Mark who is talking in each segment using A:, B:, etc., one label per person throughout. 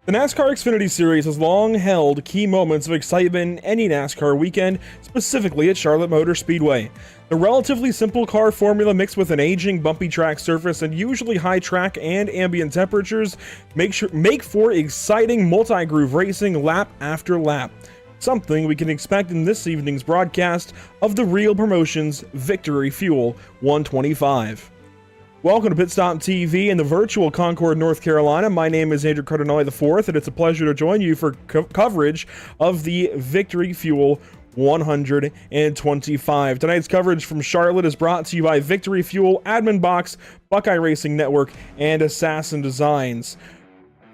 A: The NASCAR Xfinity Series has long held key moments of excitement in any NASCAR weekend, specifically at Charlotte Motor Speedway. The relatively simple car formula mixed with an aging, bumpy track surface and usually high track and ambient temperatures make for exciting multi-groove racing lap after lap. Something we can expect in this evening's broadcast of the Reigel Promotions Victory Fuel 125. Welcome to Pit Stop TV in the virtual Concord, North Carolina. My name is Andrew Cardinale IV, and it's a pleasure to join you for coverage of the Victory Fuel 125. Tonight's coverage from Charlotte is brought to you by Victory Fuel, Admin Box, Buckeye Racing Network, and Assassin Designs.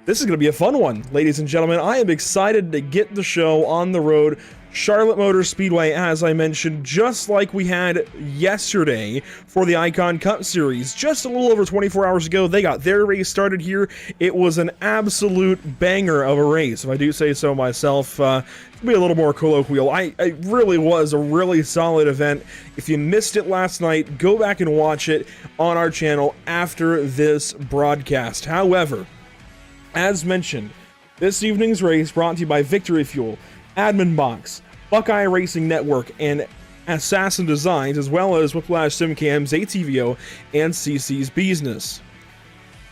A: This is going to be a fun one, ladies and gentlemen. I am excited to get the show on the road. Charlotte Motor Speedway, as I mentioned, just like we had yesterday for the Icon Cup Series. Just a little over 24 hours ago, they got their race started here. It was an absolute banger of a race, if I do say so myself. To be a little more colloquial, it really was a really solid event. If you missed it last night, go back and watch it on our channel after this broadcast. However, as mentioned, this evening's race brought to you by Victory Fuel, Admin Box, Buckeye Racing Network, and Assassin Designs, as well as Whiplash SimCams, ATVO, and CC's Business.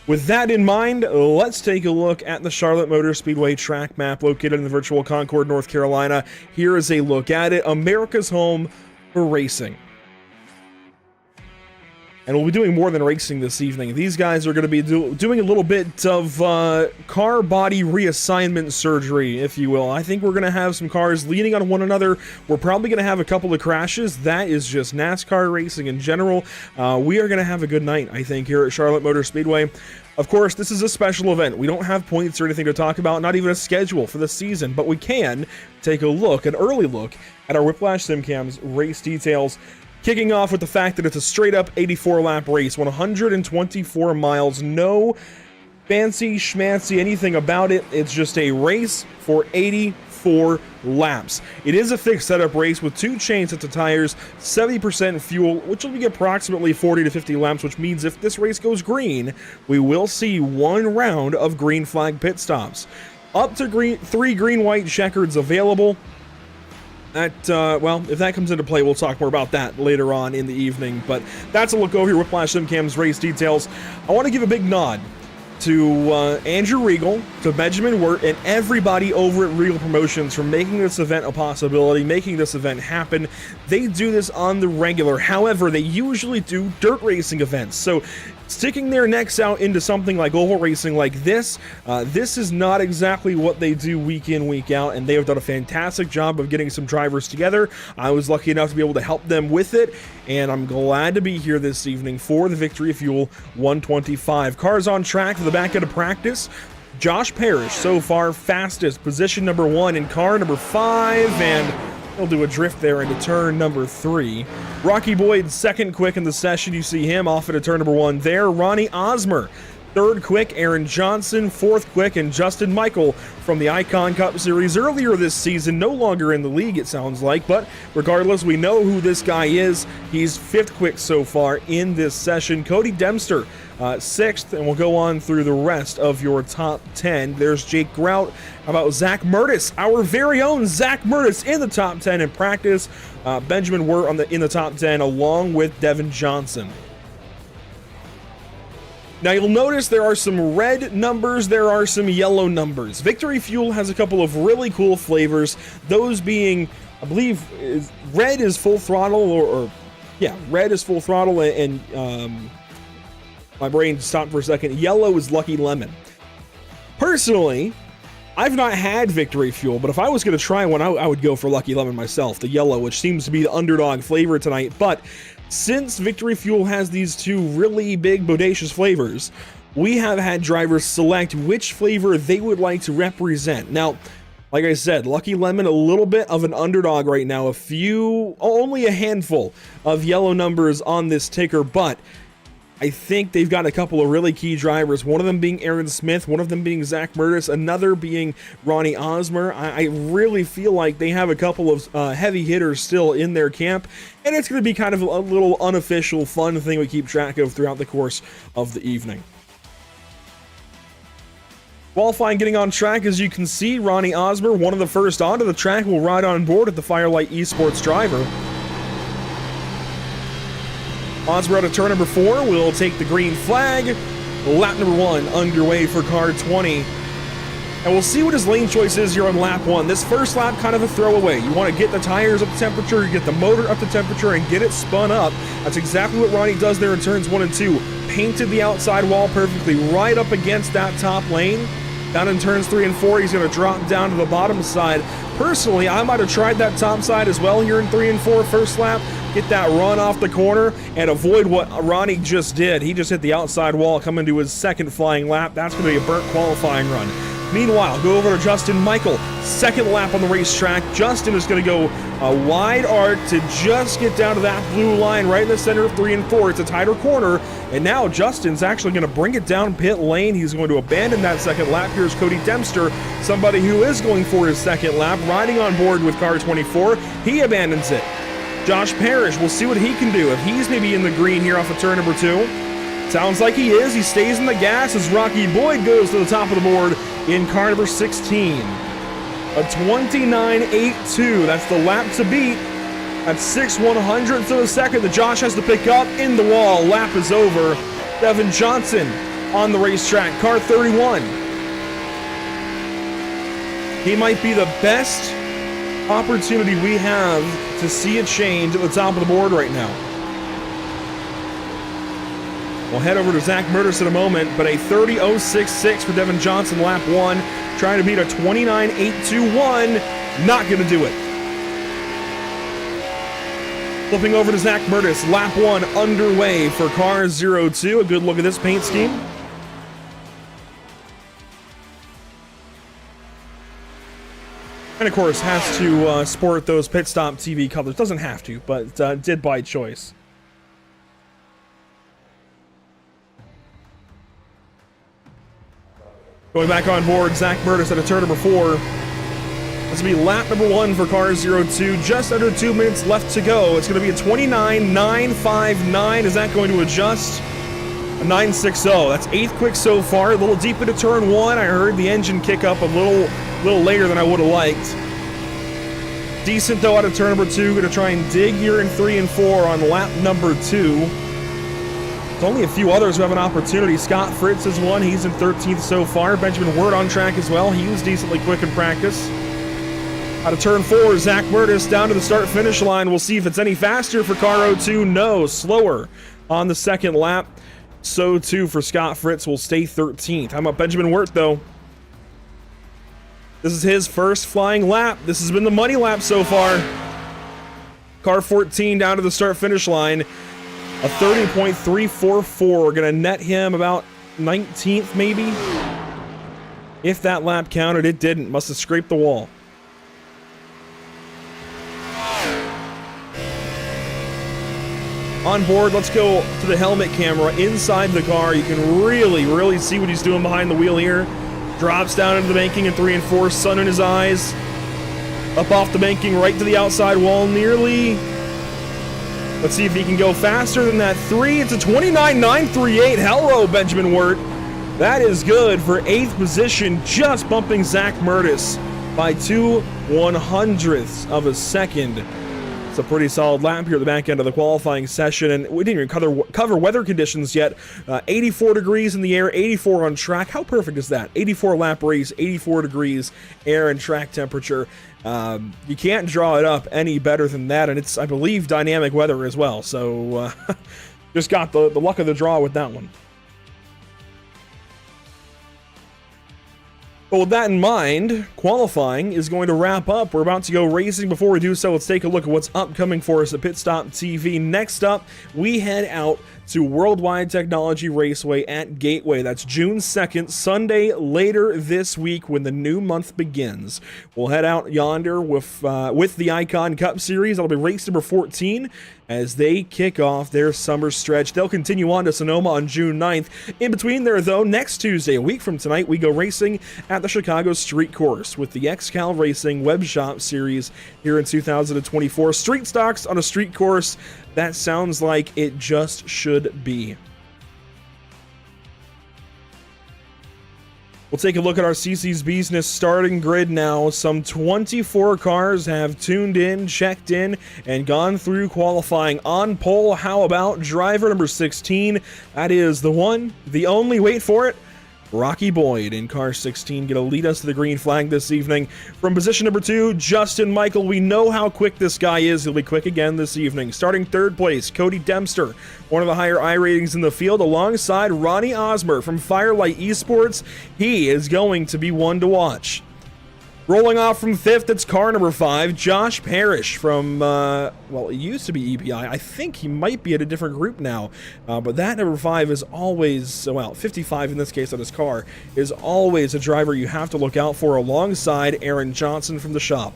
A: With that in mind, let's take a look at the Charlotte Motor Speedway track map located in the virtual Concord, North Carolina. Here is a look at it, America's home for racing. And we'll be doing more than racing this evening. These guys are going to be doing a little bit of car body reassignment surgery, if you will. I think we're going to have some cars leaning on one another. We're probably going to have a couple of crashes. That is just NASCAR racing in general. We are going to have a good night, I think, here at Charlotte Motor Speedway. Of course, this is a special event. We don't have points or anything to talk about, not even a schedule for the season, but we can take a look, an early look, at our Whiplash SimCams race details. Kicking off with the fact that it's a straight-up 84-lap race, 124 miles, no fancy schmancy anything about it. It's just a race for 84 laps. It is a fixed setup race with 2 chain sets of tires, 70% fuel, which will be approximately 40 to 50 laps, which means if this race goes green, we will see 1 round of green flag pit stops. Up to 3 green-white checkers available. Well, if that comes into play, we'll talk more about that later on in the evening. But that's a look over here with Whiplash SimCams race details. I want to give a big nod to Andrew Reigel, to Benjamin Wirt, and everybody over at Reigel Promotions for making this event a possibility, making this event happen. They do this on the regular. However, they usually do dirt racing events. So sticking their necks out into something like oval racing like this is not exactly what they do week in, week out, and they have done a fantastic job of getting some drivers together. I was lucky enough to be able to help them with it, and I'm glad to be here this evening for the Victory Fuel 125. Cars on track for the back end of practice. Josh Parrish, so far fastest, position number 1 in car number 5, and he'll do a drift there into turn number 3. Rocky Boyd, second quick in the session. You see him off into turn number 1 there. Ronnie Osmer, third quick. Aaron Johnson, fourth quick. And Justin Michael from the Icon Cup Series earlier this season. No longer in the league, it sounds like. But regardless, we know who this guy is. He's fifth quick so far in this session. Cody Dempster, sixth, and we'll go on through the rest of your top 10. There's Jake Grout. How about Zach Murtis, our very own Zach Murtis in the top 10 in practice. Benjamin Wirt in the top 10 along with Devin Johnson. Now you'll notice there are some red numbers, there are some yellow numbers. Victory Fuel has a couple of really cool flavors, those being, I believe, red is full throttle, red is full throttle, and my brain stopped for a second. Yellow is Lucky Lemon. Personally, I've not had Victory Fuel, but if I was going to try one, I would go for Lucky Lemon myself, the yellow, which seems to be the underdog flavor tonight. But since Victory Fuel has these 2 really big, bodacious flavors, we have had drivers select which flavor they would like to represent. Now, like I said, Lucky Lemon, a little bit of an underdog right now. Only a handful of yellow numbers on this ticker, but I think they've got a couple of really key drivers, one of them being Aaron Smith, one of them being Zach Murtis, another being Ronnie Osmer. I really feel like they have a couple of heavy hitters still in their camp, and it's going to be kind of a little unofficial fun thing we keep track of throughout the course of the evening. Qualifying getting on track, as you can see, Ronnie Osmer, one of the first onto the track, will ride on board at the Firelight Esports driver. Osmer out of turn number 4 will take the green flag. Lap number 1 underway for car 20. And we'll see what his lane choice is here on lap 1. This first lap, kind of a throwaway. You want to get the tires up to temperature, get the motor up to temperature, and get it spun up. That's exactly what Ronnie does there in turns 1 and 2. Painted the outside wall perfectly right up against that top lane. Down in turns 3 and 4, he's going to drop down to the bottom side. Personally, I might have tried that top side as well here in 3 and 4 first lap. Get that run off the corner and avoid what Ronnie just did. He just hit the outside wall coming to his second flying lap. That's going to be a burnt qualifying run. Meanwhile, go over to Justin Michael. Second lap on the racetrack. Justin is going to go a wide arc to just get down to that blue line right in the center of 3 and 4. It's a tighter corner. And now Justin's actually going to bring it down pit lane. He's going to abandon that second lap. Here's Cody Dempster, somebody who is going for his second lap, riding on board with car 24. He abandons it. Josh Parrish, we'll see what he can do. If he's maybe in the green here off of turn number 2. Sounds like he is. He stays in the gas as Rocky Boyd goes to the top of the board in car number 16. A 29.82. That's the lap to beat. At 6/100ths of a second that Josh has to pick up in the wall. Lap is over. Devin Johnson on the racetrack. Car 31. He might be the best opportunity we have to see a change at the top of the board right now. We'll head over to Zach Murtis in a moment, but a 30.066 for Devin Johnson, lap 1. Trying to beat a 29.821. Not going to do it. Flipping over to Zach Murtis, lap 1 underway for car 02. A good look at this paint scheme. And of course has to sport those pit stop TV colors. Doesn't have to, but did by choice. Going back on board, Zach Murtis at a turn number 4. This will be lap number 1 for car 02. Just under 2 minutes left to go. It's going to be a 29.959. Is that going to adjust? A 9.60. That's 8th quick so far. A little deep into turn 1. I heard the engine kick up a little later than I would have liked. Decent though out of turn number 2. Going to try and dig here in 3 and 4 on lap number 2. There's only a few others who have an opportunity. Scott Fritz is one. He's in 13th so far. Benjamin Ward on track as well. He was decently quick in practice. Out of turn 4, Zach Murtis down to the start-finish line. We'll see if it's any faster for car 02. No, slower on the second lap. So too for Scott Fritz will stay 13th. How about Benjamin Wirt though? This is his first flying lap. This has been the money lap so far. Car 14 down to the start-finish line. A 30.344. Gonna net him about 19th maybe. If that lap counted, it didn't. Must have scraped the wall. On board, let's go to the helmet camera inside the car. You can really see what he's doing behind the wheel here. Drops down into the banking in 3 and 4, sun in his eyes. Up off the banking, right to the outside wall, nearly. Let's see if he can go faster than that 3. It's a 29.938. Hello, Benjamin Wirt. That is good for 8th position, just bumping Zach Murtis by 2/100ths of a second. It's a pretty solid lap here at the back end of the qualifying session, and we didn't even cover weather conditions yet. 84 degrees in the air, 84 on track. How perfect is that? 84 lap race, 84 degrees air and track temperature. You can't draw it up any better than that, and it's, I believe, dynamic weather as well. So just got the luck of the draw with that one. But with that in mind, qualifying is going to wrap up. We're about to go racing. Before we do so, let's take a look at what's upcoming for us at Pit Stop TV. Next up, we head out to Worldwide Technology Raceway at Gateway. That's June 2nd, Sunday, later this week when the new month begins. We'll head out yonder with the Icon Cup Series. That'll be race number 14 as they kick off their summer stretch. They'll continue on to Sonoma on June 9th. In between there, though, next Tuesday, a week from tonight, we go racing at the Chicago Street Course with the XCal Racing Web Shop Series here in 2024. Street stocks on a street course. That sounds like it just should be. We'll take a look at our CC's Business starting grid now. Some 24 cars have tuned in, checked in, and gone through qualifying. On pole, how about driver number 16? That is the one, the only, wait for it, Rocky Boyd in car 16, going to lead us to the green flag this evening. From position number 2, Justin Michael. We know how quick this guy is. He'll be quick again this evening. Starting third place, Cody Dempster, one of the higher I ratings in the field, alongside Ronnie Osmer from Firelight Esports. He is going to be one to watch. Rolling off from 5th, it's car number 5, Josh Parrish from, well, it used to be EPI. I think he might be at a different group now, but that number 5 is always, well, 55 in this case on his car, is always a driver you have to look out for, alongside Aaron Johnson from the shop.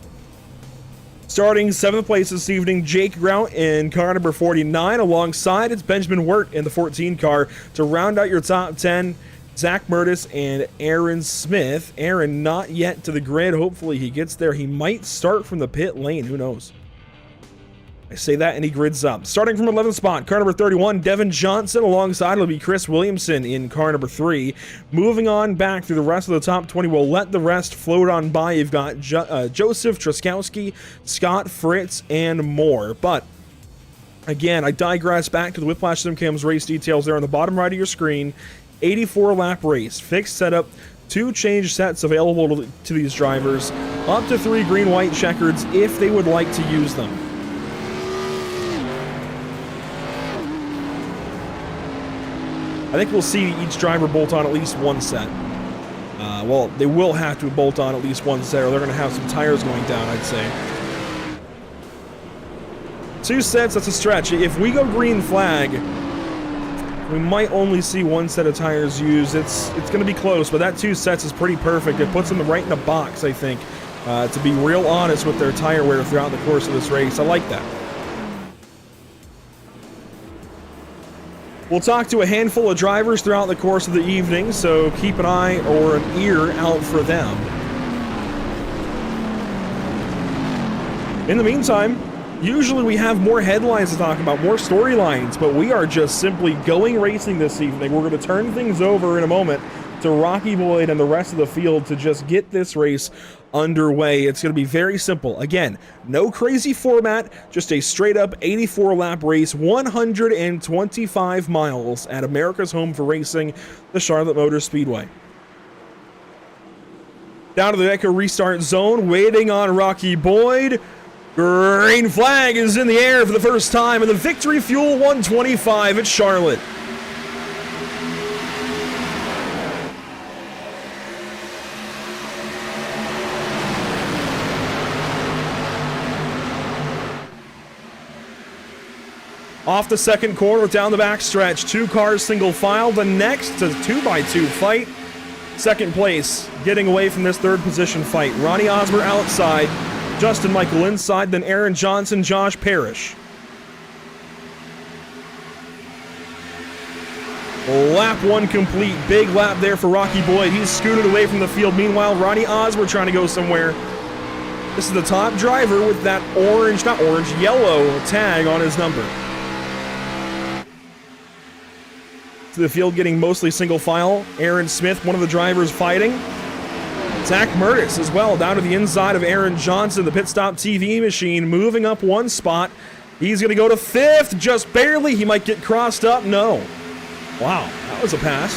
A: Starting 7th place this evening, Jake Grout in car number 49, alongside it's Benjamin Wirt in the 14 car to round out your top 10. Zach Murtis and Aaron Smith. Aaron not yet to the grid. Hopefully he gets there. He might start from the pit lane. Who knows? I say that and he grids up. Starting from 11th spot, car number 31, Devin Johnson. Alongside it'll be Chris Williamson in car number 3. Moving on back through the rest of the top 20. We'll let the rest float on by. You've got Joseph Truskowski, Scott Fritz, and more. But again, I digress back to the Whiplash SimCam's race details there on the bottom right of your screen. 84 lap race, fixed setup, 2 change sets available to these drivers, up to 3 green-white checkers if they would like to use them. I think we'll see each driver bolt on at least one set. Well, they will have to bolt on at least one set or they're going to have some tires going down, I'd say. 2 sets, that's a stretch. If we go green flag, we might only see 1 set of tires used. It's going to be close, but that 2 sets is pretty perfect. It puts them right in a box, I think, to be real honest with their tire wear throughout the course of this race. I like that. We'll talk to a handful of drivers throughout the course of the evening, so keep an eye or an ear out for them. In the meantime, usually we have more headlines to talk about, more storylines, but we are just simply going racing this evening. We're going to turn things over in a moment to Rocky Boyd and the rest of the field to just get this race underway. It's going to be very simple. Again, no crazy format, just a straight-up 84-lap race, 125 miles at America's home for racing, the Charlotte Motor Speedway. Down to the Echo restart zone, waiting on Rocky Boyd. Green flag is in the air for the first time in the Victory Fuel 125 at Charlotte. Off the second corner, down the backstretch, 2 cars single file. The next is a 2x2 fight. Second place, getting away from this third position fight. Ronnie Osmer outside. Justin Michael inside, then Aaron Johnson, Josh Parrish. Lap 1 complete. Big lap there for Rocky Boyd. He's scooted away from the field. Meanwhile, Ronnie Osmer trying to go somewhere. This is the top driver with that orange, not orange, yellow tag on his number. To the field getting mostly single file. Aaron Smith, one of the drivers fighting. Zach Murtis as well, down to the inside of Aaron Johnson, the pit stop TV machine, moving up 1 spot. He's going to go to 5th, just barely. He might get crossed up. No. Wow, that was a pass.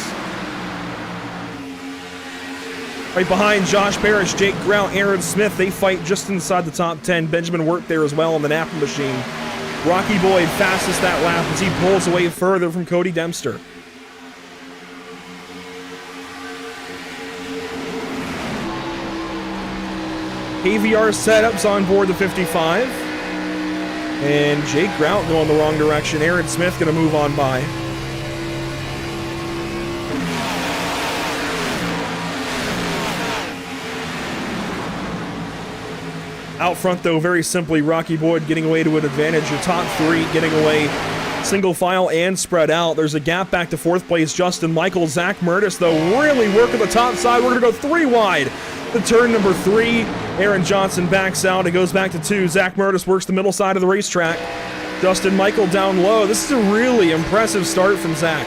A: Right behind Josh Parrish, Jake Grout, Aaron Smith, they fight just inside the top 10. Benjamin Wirt there as well on the Napa machine. Rocky Boyd fastest that lap as he pulls away further from Cody Dempster. AVR setups on board the 55. And Jake Grout going the wrong direction. Aaron Smith going to move on by. Out front, though, very simply, Rocky Boyd getting away to an advantage. Your top 3 getting away single file and spread out. There's a gap back to 4th place. Justin Michael, Zach Murtis, though, really working the top side. We're going to go 3 wide. The turn number 3, Aaron Johnson backs out. It goes back to 2. Zach Murtis works the middle side of the racetrack. Justin Michael down low. This is a really impressive start from Zach.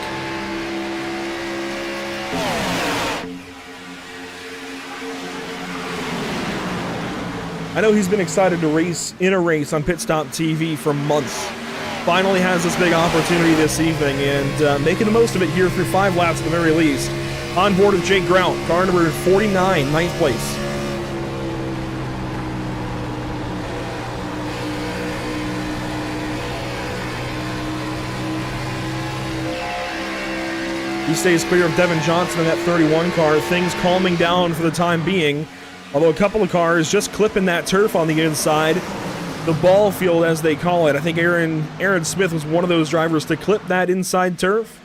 A: I know he's been excited to race in a race on Pit Stop TV for months. Finally has this big opportunity this evening and making the most of it here through 5 laps at the very least. On board with Jake Grout, car number 49, 9th place. He stays clear of Devin Johnson in that 31 car. Things calming down for the time being. Although a couple of cars just clipping that turf on the inside. The ball field, as they call it. I think Aaron Smith was one of those drivers to clip that inside turf.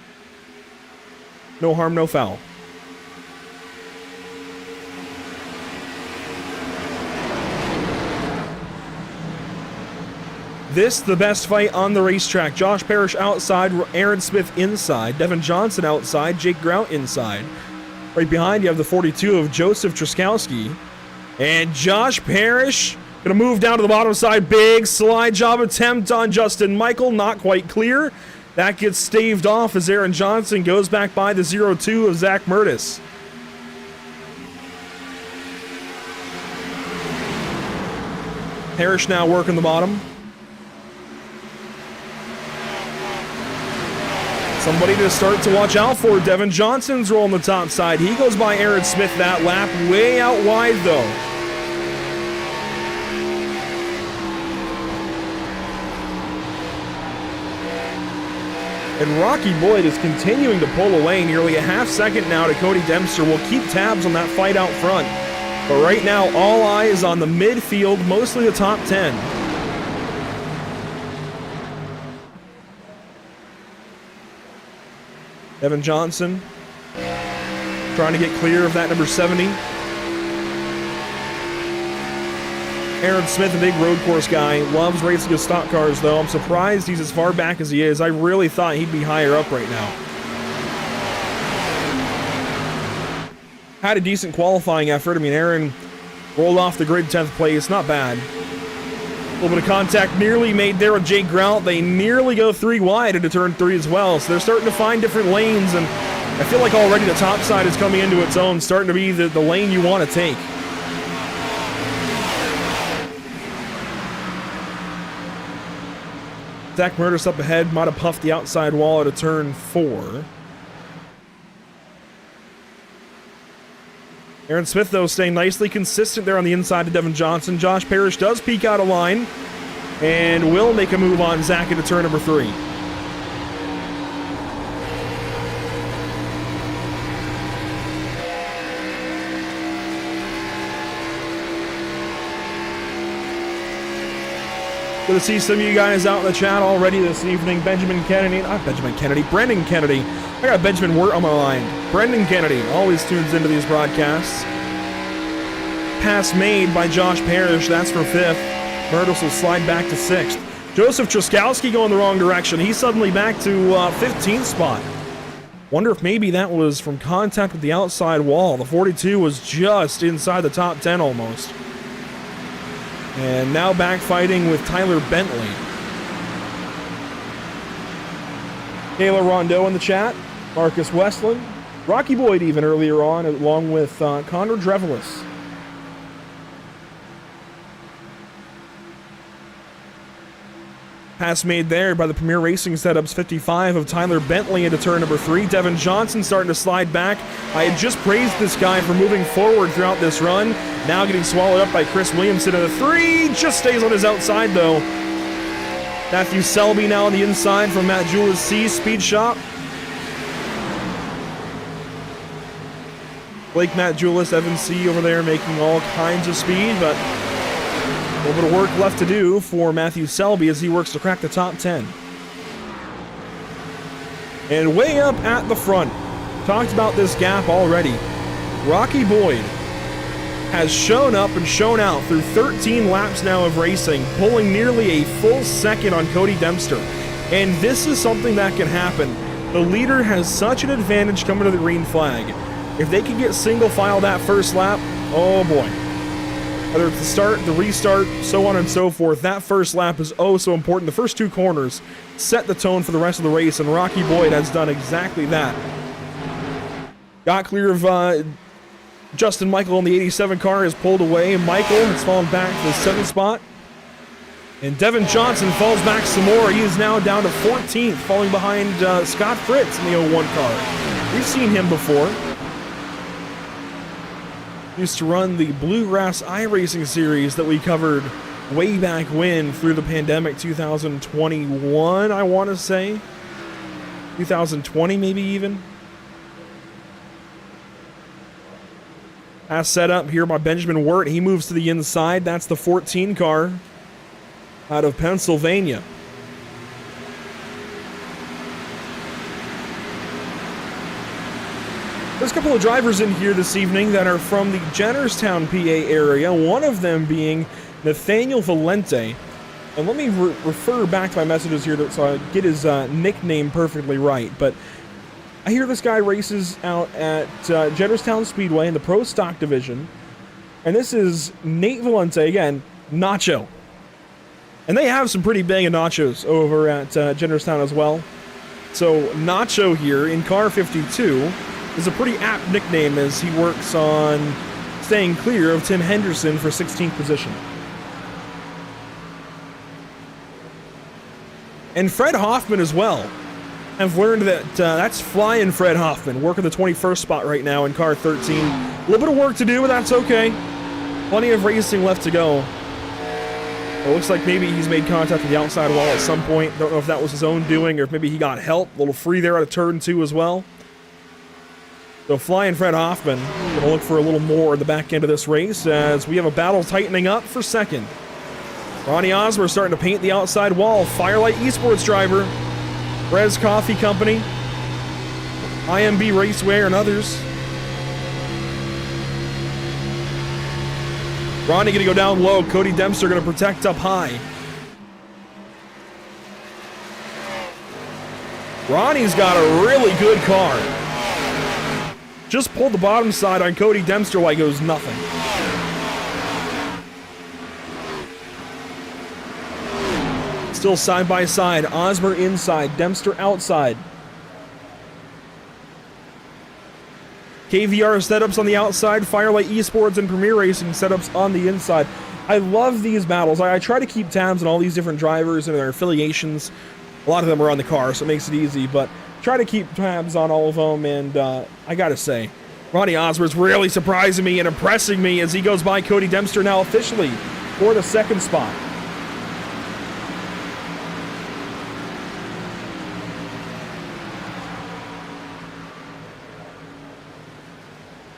A: No harm, no foul. This, the best fight on the racetrack. Josh Parrish outside, Aaron Smith inside, Devin Johnson outside, Jake Grout inside. Right behind you have the 42 of Joseph Truskowski. And Josh Parrish gonna move down to the bottom side. Big slide job attempt on Justin Michael, not quite clear. That gets staved off as Aaron Johnson goes back by the 0-2 of Zach Murtis. Parrish now working the bottom. Somebody to start to watch out for. Devin Johnson's rolling the top side. He goes by Aaron Smith that lap, way out wide though. And Rocky Boyd is continuing to pull away nearly a half second now to Cody Dempster. We'll keep tabs on that fight out front. But right now, all eyes on the midfield, mostly the top 10. Devin Johnson trying to get clear of that number 70. Aaron Smith, a big road course guy, loves racing with stock cars though. I'm surprised he's as far back as he is. I really thought he'd be higher up right now. Had a decent qualifying effort. I mean, Aaron rolled off the grid 10th place, not bad. A little bit of contact nearly made there with Jake Grout. They nearly go 3 wide into turn 3 as well. So they're starting to find different lanes, and I feel like already the top side is coming into its own, starting to be the lane you want to take. Zach Murtis up ahead, might have puffed the outside wall at a turn 4. Aaron Smith, though, staying nicely consistent there on the inside of Devin Johnson. Josh Parrish does peek out of line and will make a move on Zach into turn number 3. Good to see some of you guys out in the chat already this evening. Brendan Kennedy. I got Benjamin Wirt on my line. Brendan Kennedy always tunes into these broadcasts. Pass made by Josh Parrish. That's for 5th. Myrtles will slide back to 6th. Joseph Truskowski going the wrong direction. He's suddenly back to 15th spot. Wonder if maybe that was from contact with the outside wall. The 42 was just inside the top 10 almost. And now back fighting with Tyler Bentley. Kayla Rondeau in the chat. Marcus Westland. Rocky Boyd even earlier on, along with Connor Drevelis. Pass made there by the Premier Racing Setups 55 of Tyler Bentley into turn number 3. Devin Johnson starting to slide back. I had just praised this guy for moving forward throughout this run. Now getting swallowed up by Chris Williamson in the 3. Just stays on his outside though. Matthew Selby now on the inside from Matt Julis C Speed Shop. Blake Matt Julis, Evan C over there making all kinds of speed, but a little bit of work left to do for Matthew Selby as he works to crack the top 10. And way up at the front, talked about this gap already. Rocky Boyd has shown up and shown out through 13 laps now of racing, pulling nearly a full second on Cody Dempster. And this is something that can happen. The leader has such an advantage coming to the green flag. If they can get single file that first lap, oh boy. Whether it's the start, the restart, so on and so forth, that first lap is oh so important. The first 2 corners set the tone for the rest of the race, and Rocky Boyd has done exactly that. Got clear of Justin Michael on the 87 car is pulled away. Michael has fallen back to the 7th spot. And Devin Johnson falls back some more. He is now down to 14th, falling behind Scott Fritz in the 01 car. We've seen him before. Used to run the Bluegrass iRacing series that we covered way back when through the pandemic, 2021, I want to say. 2020 maybe even. As set up here by Benjamin Wirt. He moves to the inside. That's the 14 car out of Pennsylvania. There's a couple of drivers in here this evening that are from the Jennerstown, PA area, one of them being Nathaniel Valente. And let me refer back to my messages here so I get his nickname perfectly right. But I hear this guy races out at Jennerstown Speedway in the Pro Stock Division. And this is Nate Valente, again, Nacho. And they have some pretty banging nachos over at Jennerstown as well. So Nacho here in car 52 is a pretty apt nickname as he works on staying clear of Tim Henderson for 16th position. And Fred Hoffman as well. I've learned that that's flying Fred Hoffman, working the 21st spot right now in car 13. A little bit of work to do, but that's okay. Plenty of racing left to go. It looks like maybe he's made contact with the outside wall at some point. Don't know if that was his own doing or if maybe he got help. A little free there out of turn 2 as well. So flying Fred Hoffman, going to look for a little more in the back end of this race as we have a battle tightening up for second. Ronnie Osmer starting to paint the outside wall. Firelight Esports driver, Rez Coffee Company, IMB Racewear, and others. Ronnie going to go down low. Cody Dempster going to protect up high. Ronnie's got a really good car. Just pulled the bottom side on Cody Dempster like it was nothing. Still side by side. Osmer inside, Dempster outside. KVR setups on the outside, Firelight Esports and Premier Racing setups on the inside. I love these battles. I try to keep tabs on all these different drivers and their affiliations. A lot of them are on the car, so it makes it easy, but try to keep tabs on all of them, and I gotta say, Ronnie Osmer's really surprising me and impressing me as he goes by Cody Dempster now officially for the 2nd spot.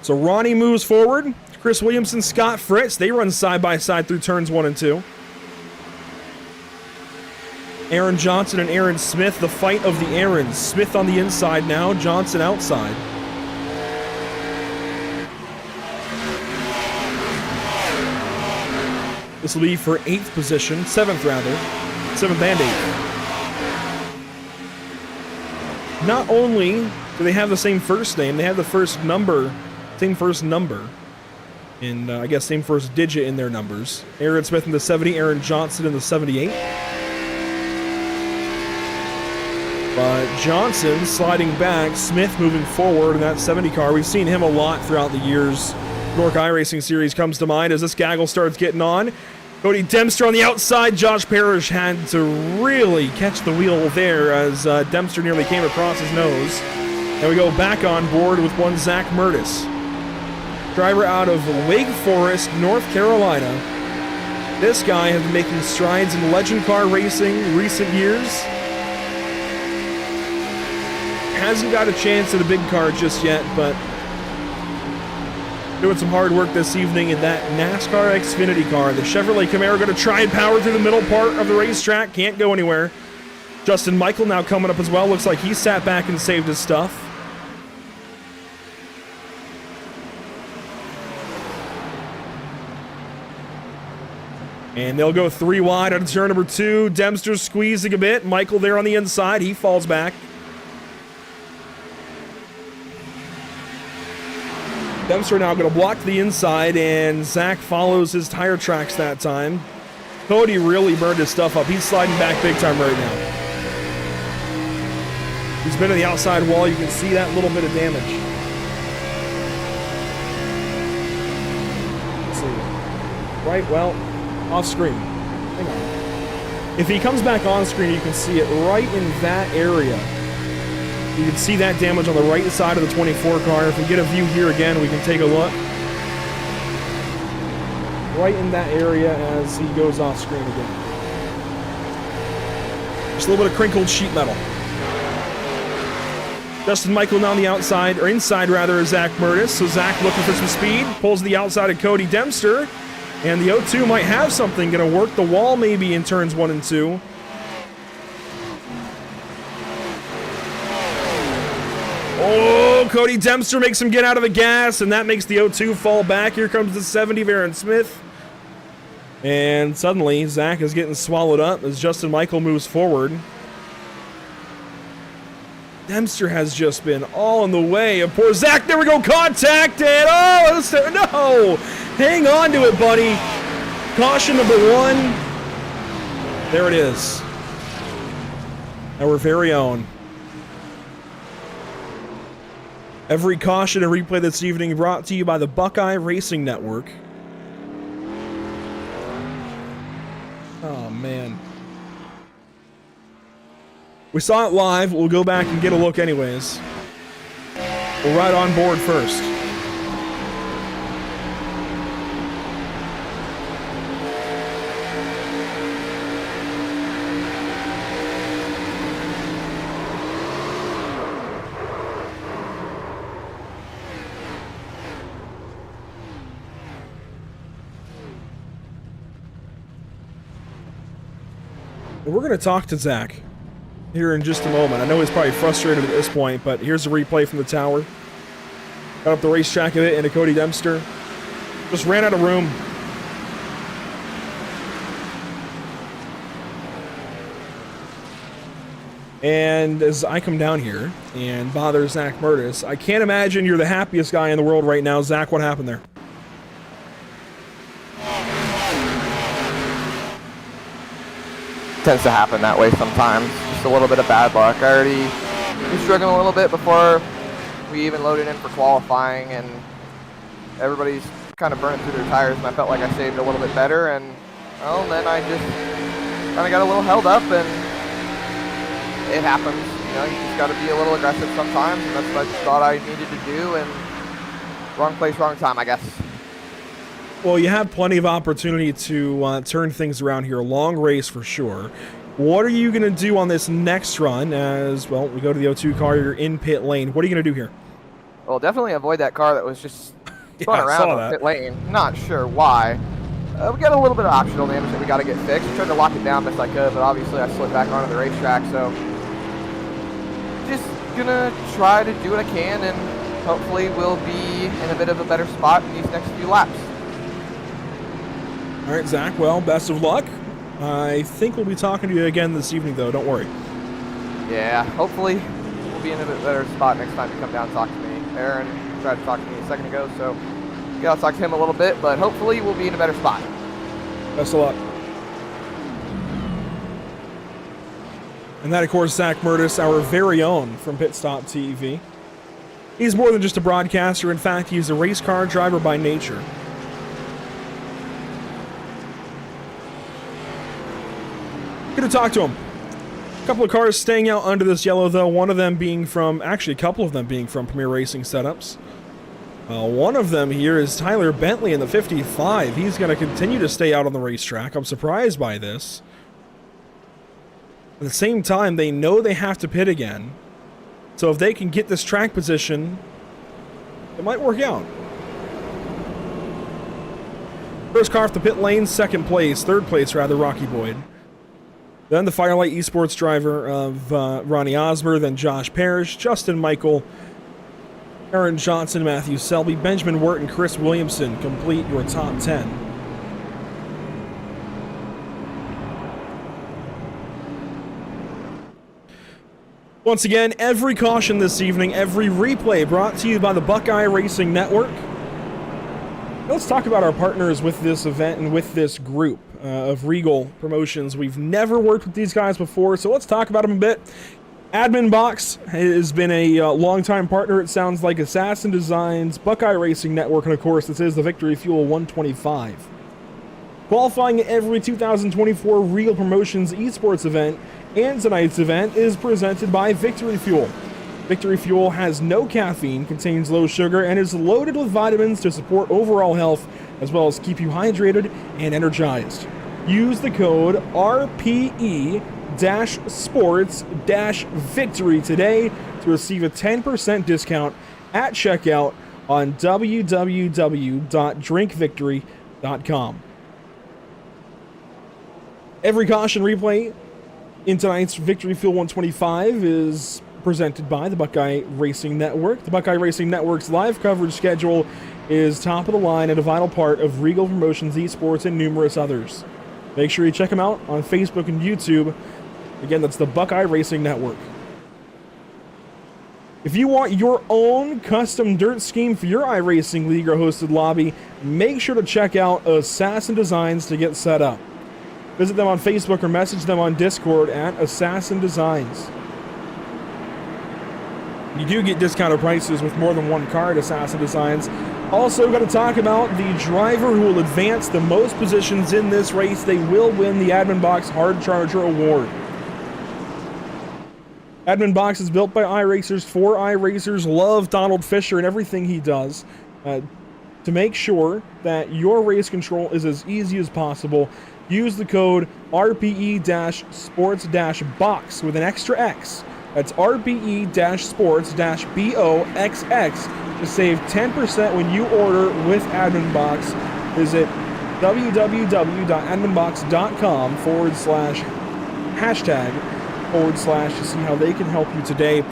A: So Ronnie moves forward. Chris Williamson, Scott Fritz, they run side by side through turns 1 and 2. Aaron Johnson and Aaron Smith, the fight of the Aarons. Smith on the inside now, Johnson outside. This will be for 8th position, 7th rather, 7th and 8th. Not only do they have the same first name, they have the first number, same first number, and I guess same first digit in their numbers. Aaron Smith in the 70, Aaron Johnson in the 78. But Johnson sliding back, Smith moving forward in that 70 car. We've seen him a lot throughout the years. Nork iRacing Series comes to mind as this gaggle starts getting on. Cody Dempster on the outside. Josh Parrish had to really catch the wheel there as Dempster nearly came across his nose. And we go back on board with one Zach Murtis. Driver out of Wake Forest, North Carolina. This guy has been making strides in legend car racing in recent years. Hasn't got a chance at a big car just yet, but doing some hard work this evening in that NASCAR Xfinity car. The Chevrolet Camaro going to try and power through the middle part of the racetrack. Can't go anywhere. Justin Michael now coming up as well. Looks like he sat back and saved his stuff. And they'll go 3 wide out of turn number 2. Dempster squeezing a bit. Michael there on the inside. He falls back. Dempster now going to block the inside, and Zach follows his tire tracks that time. Cody really burned his stuff up. He's sliding back big time right now. He's been to the outside wall. You can see that little bit of damage. right? Well, off screen. Hang on. If he comes back on screen, you can see it right in that area. You can see that damage on the right side of the 24 car. If we get a view here again, we can take a look. Right in that area as he goes off screen again. Just a little bit of crinkled sheet metal. Justin Michael now on the outside, or inside rather, is Zach Murtis. So Zach looking for some speed, pulls to the outside of Cody Dempster, and the 0-2 might have something, gonna work the wall maybe in turns 1 and 2. Oh, Cody Dempster makes him get out of the gas, and that makes the 0-2 fall back. Here comes the 70 of Aaron Smith. And suddenly, Zach is getting swallowed up as Justin Michael moves forward. Dempster has just been all in the way of poor Zach. There we go, contact, and oh, no! Hang on to it, buddy. Caution number 1. There it is. Our very own. Every caution and replay this evening brought to you by the Buckeye Racing Network. Oh, man. We saw it live. We'll go back and get a look anyways. We'll ride on board first. We're going to talk to Zach here in just a moment. I know he's probably frustrated at this point, but here's the replay from the tower. Got up the racetrack of it into Cody Dempster. Just ran out of room. And as I come down here and bother Zach Murtis, I can't imagine you're the happiest guy in the world right now. Zach, what happened there?
B: Tends to happen that way sometimes. Just a little bit of bad luck. I already was struggling a little bit before we even loaded in for qualifying, and everybody's kind of burning through their tires, and I felt like I saved a little bit better, and well, then I just kind of got a little held up, and it happens. You know, you just got to be a little aggressive sometimes, and that's what I just thought I needed to do, and wrong place, wrong time, I guess.
A: Well, you have plenty of opportunity to turn things around here. A long race for sure. What are you going to do on this next run as, well, we go to the 0-2 car, you're in pit lane. What are you going to do here?
B: Well, definitely avoid that car that was just spun around on pit lane. Not sure why. We got a little bit of optional damage that we got to get fixed. I tried to lock it down best I could, but obviously I slipped back onto the racetrack, so just going to try to do what I can, and hopefully we'll be in a bit of a better spot in these next few laps.
A: All right, Zach, well, best of luck. I think we'll be talking to you again this evening, though. Don't worry.
B: Yeah, hopefully we'll be in a bit better spot next time you come down and talk to me. Aaron tried to talk to me a second ago, so yeah, I'll talk to him a little bit, but hopefully we'll be in a better spot.
A: Best of luck. And that, of course, Zach Murtis, our very own from Pit Stop TV. He's more than just a broadcaster. In fact, he's a race car driver by nature. Good to talk to him. A couple of cars staying out under this yellow, though. One of them being from, actually a couple of them being from Premier Racing Setups. One of them here is Tyler Bentley in the 55. He's going to continue to stay out on the racetrack. I'm surprised by this. At the same time, they know they have to pit again. So if they can get this track position, it might work out. First car off the pit lane, second place, third place rather, Rocky Boyd. Then the Firelight Esports driver of Ronnie Osmer, then Josh Parrish, Justin Michael, Aaron Johnson, Matthew Selby, Benjamin Wirt, and Chris Williamson complete your top 10. Once again, every caution this evening, every replay brought to you by the Buckeye Racing Network. Let's talk about our partners with this event and with this group of Reigel Promotions. We've never worked with these guys before, so let's talk about them a bit. Admin Box has been a longtime partner, it sounds like. Assassin Designs, Buckeye Racing Network, and of course this is the Victory Fuel 125. Qualifying at every 2024 Regal Promotions esports event and tonight's event is presented by Victory Fuel. Victory Fuel has no caffeine, contains low sugar, and is loaded with vitamins to support overall health, as well as keep you hydrated and energized. Use the code RPE-sports-victory today to receive a 10% discount at checkout on www.drinkvictory.com. Every caution replay in tonight's Victory Fuel 125 is presented by the Buckeye Racing Network. The Buckeye Racing Network's live coverage schedule is top of the line and a vital part of Regal Promotions esports and numerous others. Make sure you check them out on Facebook and YouTube. Again, that's the Buckeye Racing Network. If you want your own custom dirt scheme for your iRacing League or hosted lobby, make sure to check out Assassin Designs to get set up. Visit them on Facebook or message them on Discord at Assassin Designs. You do get discounted prices with more than one car at Assassin Designs. Also, got to talk about the driver who will advance the most positions in this race. They will win the Admin Box Hard Charger Award. Admin Box is built by iRacers for iRacers. Love Donald Fisher and everything he does to make sure that your race control is as easy as possible. Use the code RPE-sports-box with an extra X. That's RPE-sports-BOXX to save 10% when you order with Admin Box. Visit www.adminbox.com/hashtag/ to see how they can help you today.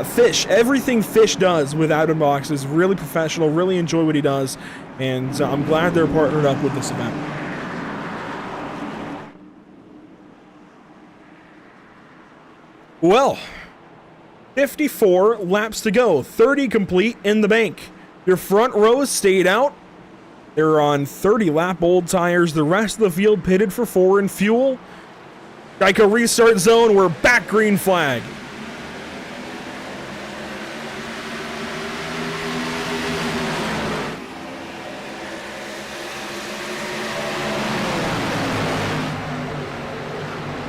A: Fish, everything Fish does with Admin Box is really professional, really enjoy what he does, and I'm glad they're partnered up with this event. Well, 54 laps to go, 30 complete in the bank. Your front row stayed out. They're on 30-lap old tires. The rest of the field pitted for 4 in fuel. Geico restart zone, we're back, green flag.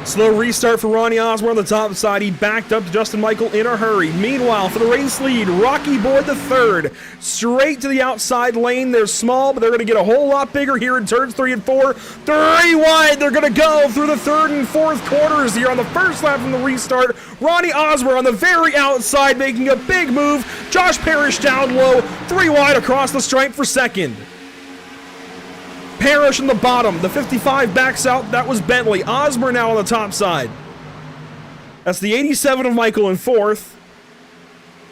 A: Slow restart for Ronnie Osborne on the top side. He backed up to Justin Michael in a hurry. Meanwhile, for the race lead, Rocky Board the third. Straight to the outside lane. They're small, but they're going to get a whole lot bigger here in turns 3 and 4. 3 wide. They're going to go through the third and fourth quarters here on the first lap from the restart. Ronnie Osborne on the very outside making a big move. Josh Parrish down low. 3 wide across the stripe for second. Parrish in the bottom. The 55 backs out. That was Bentley. Osborne now on the top side. That's the 87 of Michael in fourth.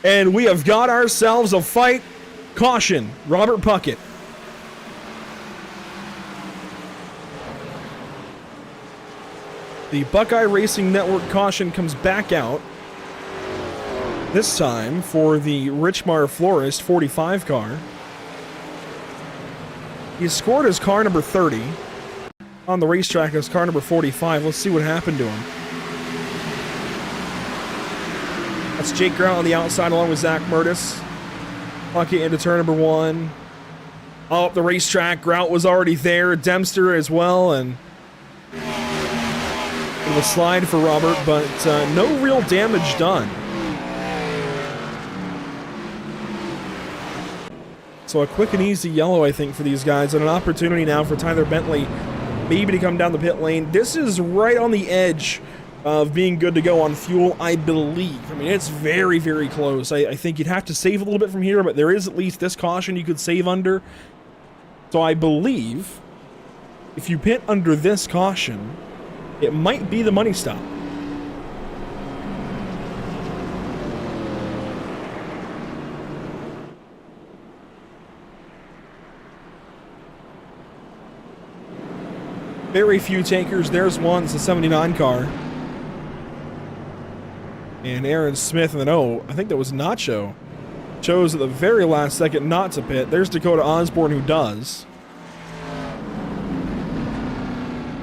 A: And we have got ourselves a fight. Caution, Robert Puckett. The Buckeye Racing Network caution comes back out. This time for the Richmar Florist 45 car. He scored his car number 30 on the racetrack as car number 45. Let's see what happened to him. That's Jake Grout on the outside along with Zach Murtis. Puckett into turn number 1. All up the racetrack. Grout was already there. Dempster as well. And a slide for Robert, but no real damage done. So a quick and easy yellow, I think, for these guys, and an opportunity now for Tyler Bentley maybe to come down the pit lane. This is right on the edge of being good to go on fuel, I believe. I mean, it's very, very close. I think you'd have to save a little bit from here, but there is at least this caution you could save under. So I believe if you pit under this caution, it might be the money stop. Very few takers. There's one. It's a 79 car. And Aaron Smith, and then, I think that was Nacho. Chose at the very last second not to pit. There's Dakota Osborne, who does.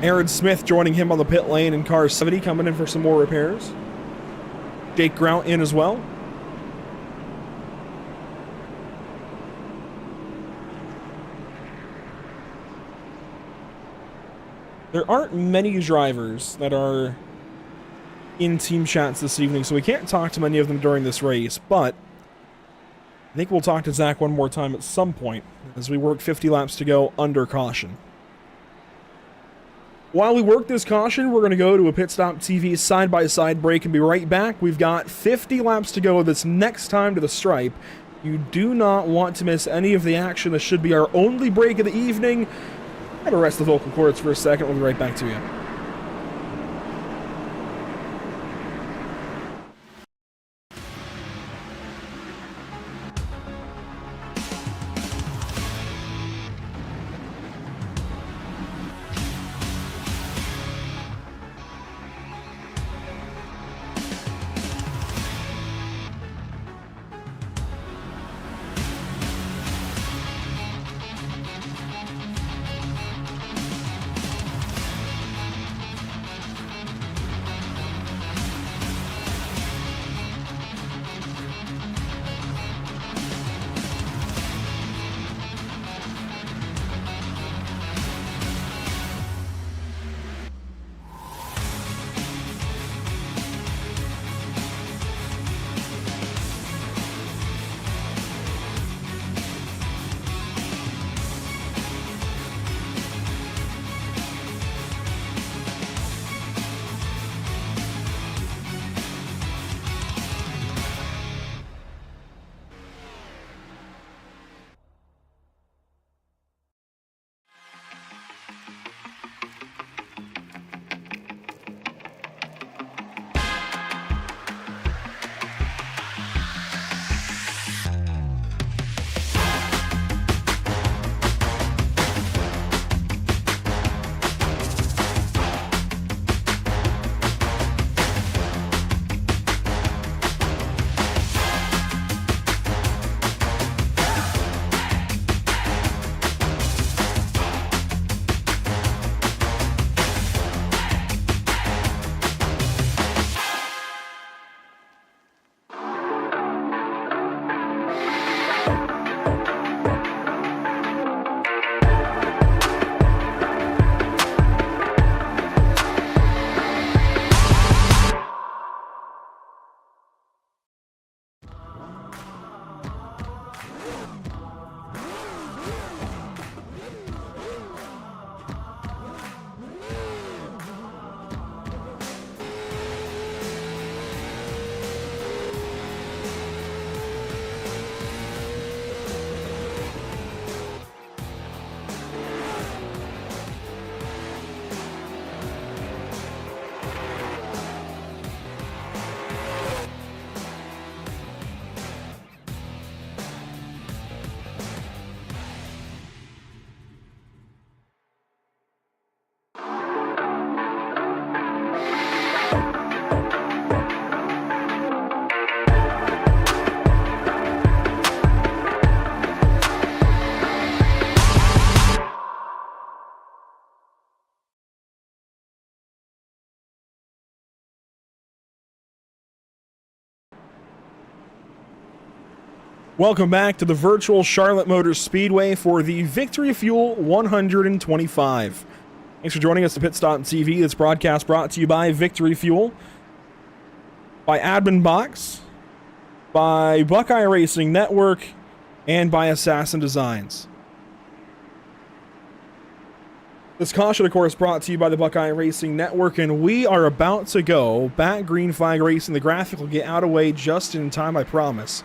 A: Aaron Smith joining him on the pit lane in car 70, coming in for some more repairs. Jake Grout in as well. There aren't many drivers that are in team chats this evening, so we can't talk to many of them during this race, but I think we'll talk to Zach one more time at some point as we work 50 laps to go under caution. While we work this caution, we're going to go to a Pit Stop TV side-by-side break and be right back. We've got 50 laps to go this next time to the stripe. You do not want to miss any of the action. This should be our only break of the evening. I'm going to rest the vocal cords for a second. We'll be right back to you. Welcome back to the virtual Charlotte Motor Speedway for the Victory Fuel 125. Thanks for joining us to Pit Stop TV. This broadcast brought to you by Victory Fuel, by Admin Box, by Buckeye Racing Network, and by Assassin Designs. This caution, of course, brought to you by the Buckeye Racing Network, and we are about to go back green flag racing. The graphic will get out of the way just in time, I promise.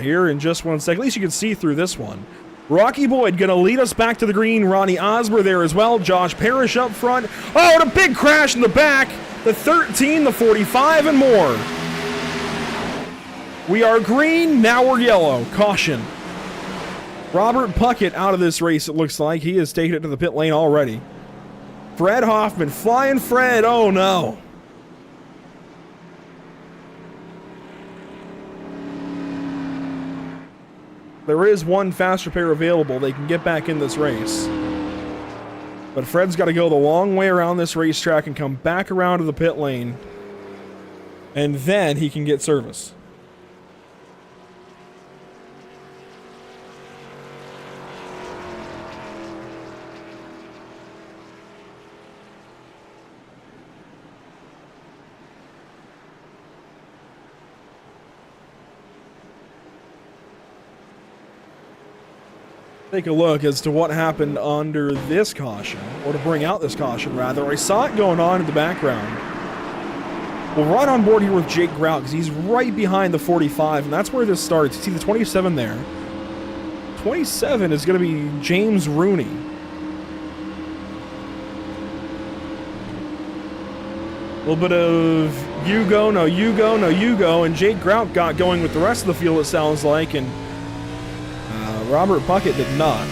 A: Here in just 1 second. At least you can see through this one. Rocky Boyd going to lead us back to the green. Ronnie Osmer there as well. Josh Parrish up front. Oh, and a big crash in the back. The 13, the 45, and more. We are green, now we're yellow. Caution. Robert Puckett out of this race, it looks like. He has taken it to the pit lane already. Fred Hoffman, flying Fred. Oh, no. There is one fast repair available. They can get back in this race. But Fred's got to go the long way around this racetrack and come back around to the pit lane. And then he can get service. Take a look as to what happened under this caution, or to bring out this caution, rather. I saw it going on in the background. We'll run on board here with Jake Grout, because he's right behind the 45, and that's where this starts. You see the 27 there. 27 is going to be James Rooney. A little bit of you go, no you go, no you go, and Jake Grout got going with the rest of the field, it sounds like, and Robert Puckett did not.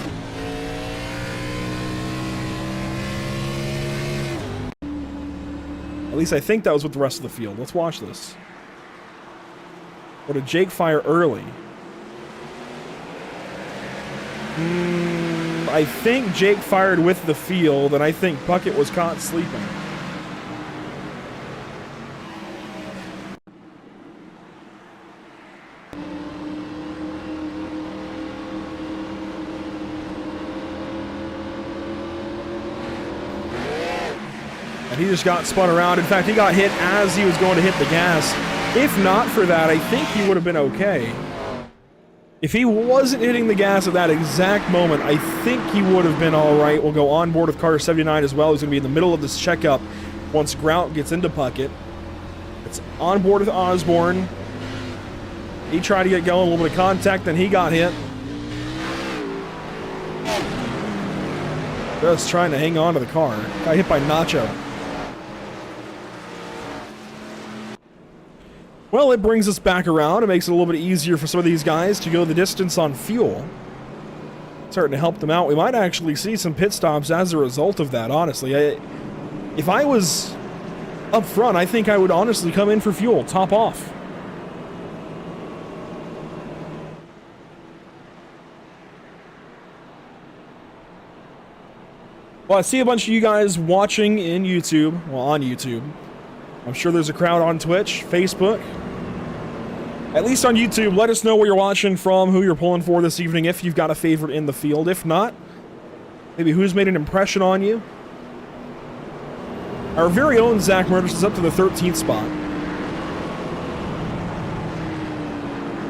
A: At least I think that was with the rest of the field. Let's watch this. Or did Jake fire early? I think Jake fired with the field, and I think Puckett was caught sleeping. And he just got spun around. In fact, he got hit as he was going to hit the gas. If not for that, I think he would have been okay. If he wasn't hitting the gas at that exact moment, I think he would have been all right. We'll go on board with car 79 as well. He's going to be in the middle of this checkup once Grout gets into Puckett. It's on board with Osborne. He tried to get going, a little bit of contact, then he got hit. Just trying to hang on to the car. Got hit by Nacho. Well, it brings us back around. It makes it a little bit easier for some of these guys to go the distance on fuel. Starting to help them out. We might actually see some pit stops as a result of that, honestly. If I was up front, I think I would honestly come in for fuel, top off. Well, I see a bunch of you guys watching in YouTube, well, on YouTube. I'm sure there's a crowd on Twitch, Facebook. At least on YouTube, let us know where you're watching from, who you're pulling for this evening, if you've got a favorite in the field. If not, maybe who's made an impression on you. Our very own Zach Murders is up to the 13th spot.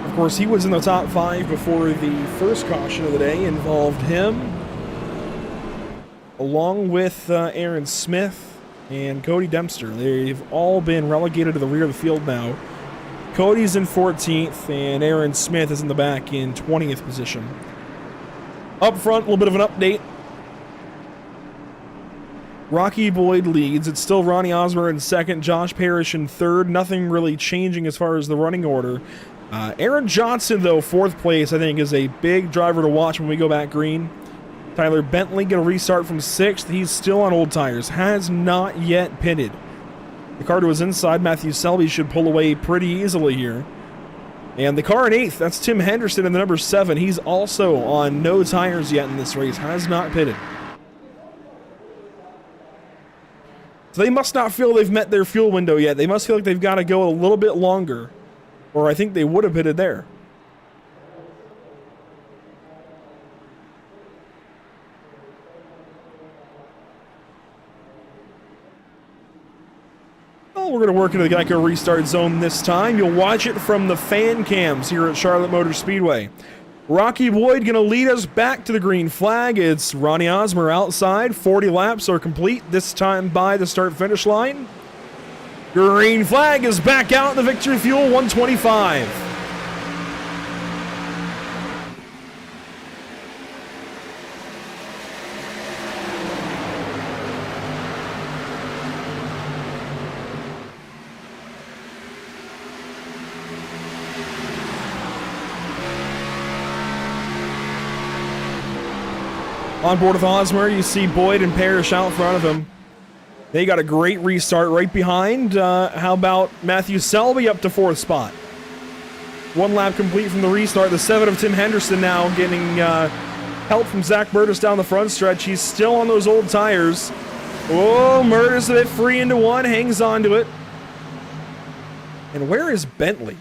A: Of course, he was in the top 5 before the first caution of the day involved him, along with Aaron Smith and Cody Dempster. They've all been relegated to the rear of the field now. Cody's in 14th, and Aaron Smith is in the back in 20th position. Up front, a little bit of an update. Rocky Boyd leads. It's still Ronnie Osmer in second, Josh Parrish in third. Nothing really changing as far as the running order. Aaron Johnson, though, 4th place, I think, is a big driver to watch when we go back green. Tyler Bentley going to restart from 6th. He's still on old tires. Has not yet pitted. The car to his inside, Matthew Selby, should pull away pretty easily here. And the car in 8th, that's Tim Henderson in the number 7. He's also on no tires yet in this race. Has not pitted. So they must not feel they've met their fuel window yet. They must feel like they've got to go a little bit longer. Or I think they would have pitted there. Well, we're going to work into the Geico restart zone this time. You'll watch it from the fan cams here at Charlotte Motor Speedway. Rocky Boyd going to lead us back to the green flag. It's Ronnie Osmer outside. 40 laps are complete, this time by the start-finish line. Green flag is back out in the Victory Fuel 125. On board with Osmer, you see Boyd and Parrish out front of him. They got a great restart right behind. How about Matthew Selby up to 4th spot? 1 lap complete from the restart. The 7 of Tim Henderson now getting help from Zach Murders down the front stretch. He's still on those old tires. Oh, Murders a bit free into 1, hangs on to it. And where is Bentley?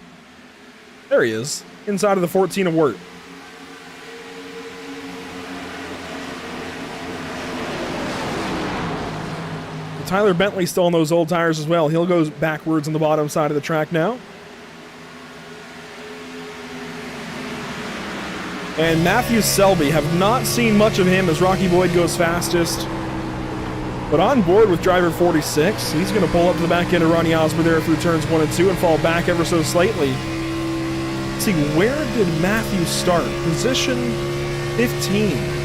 A: There he is, inside of the 14 of Wirt. Tyler Bentley still on those old tires as well. He'll go backwards on the bottom side of the track now. And Matthew Selby, have not seen much of him as Rocky Boyd goes fastest. But on board with driver 46, he's going to pull up to the back end of Ronnie Osborne there through turns 1 and 2 and fall back ever so slightly. Let's see, where did Matthew start? Position 15.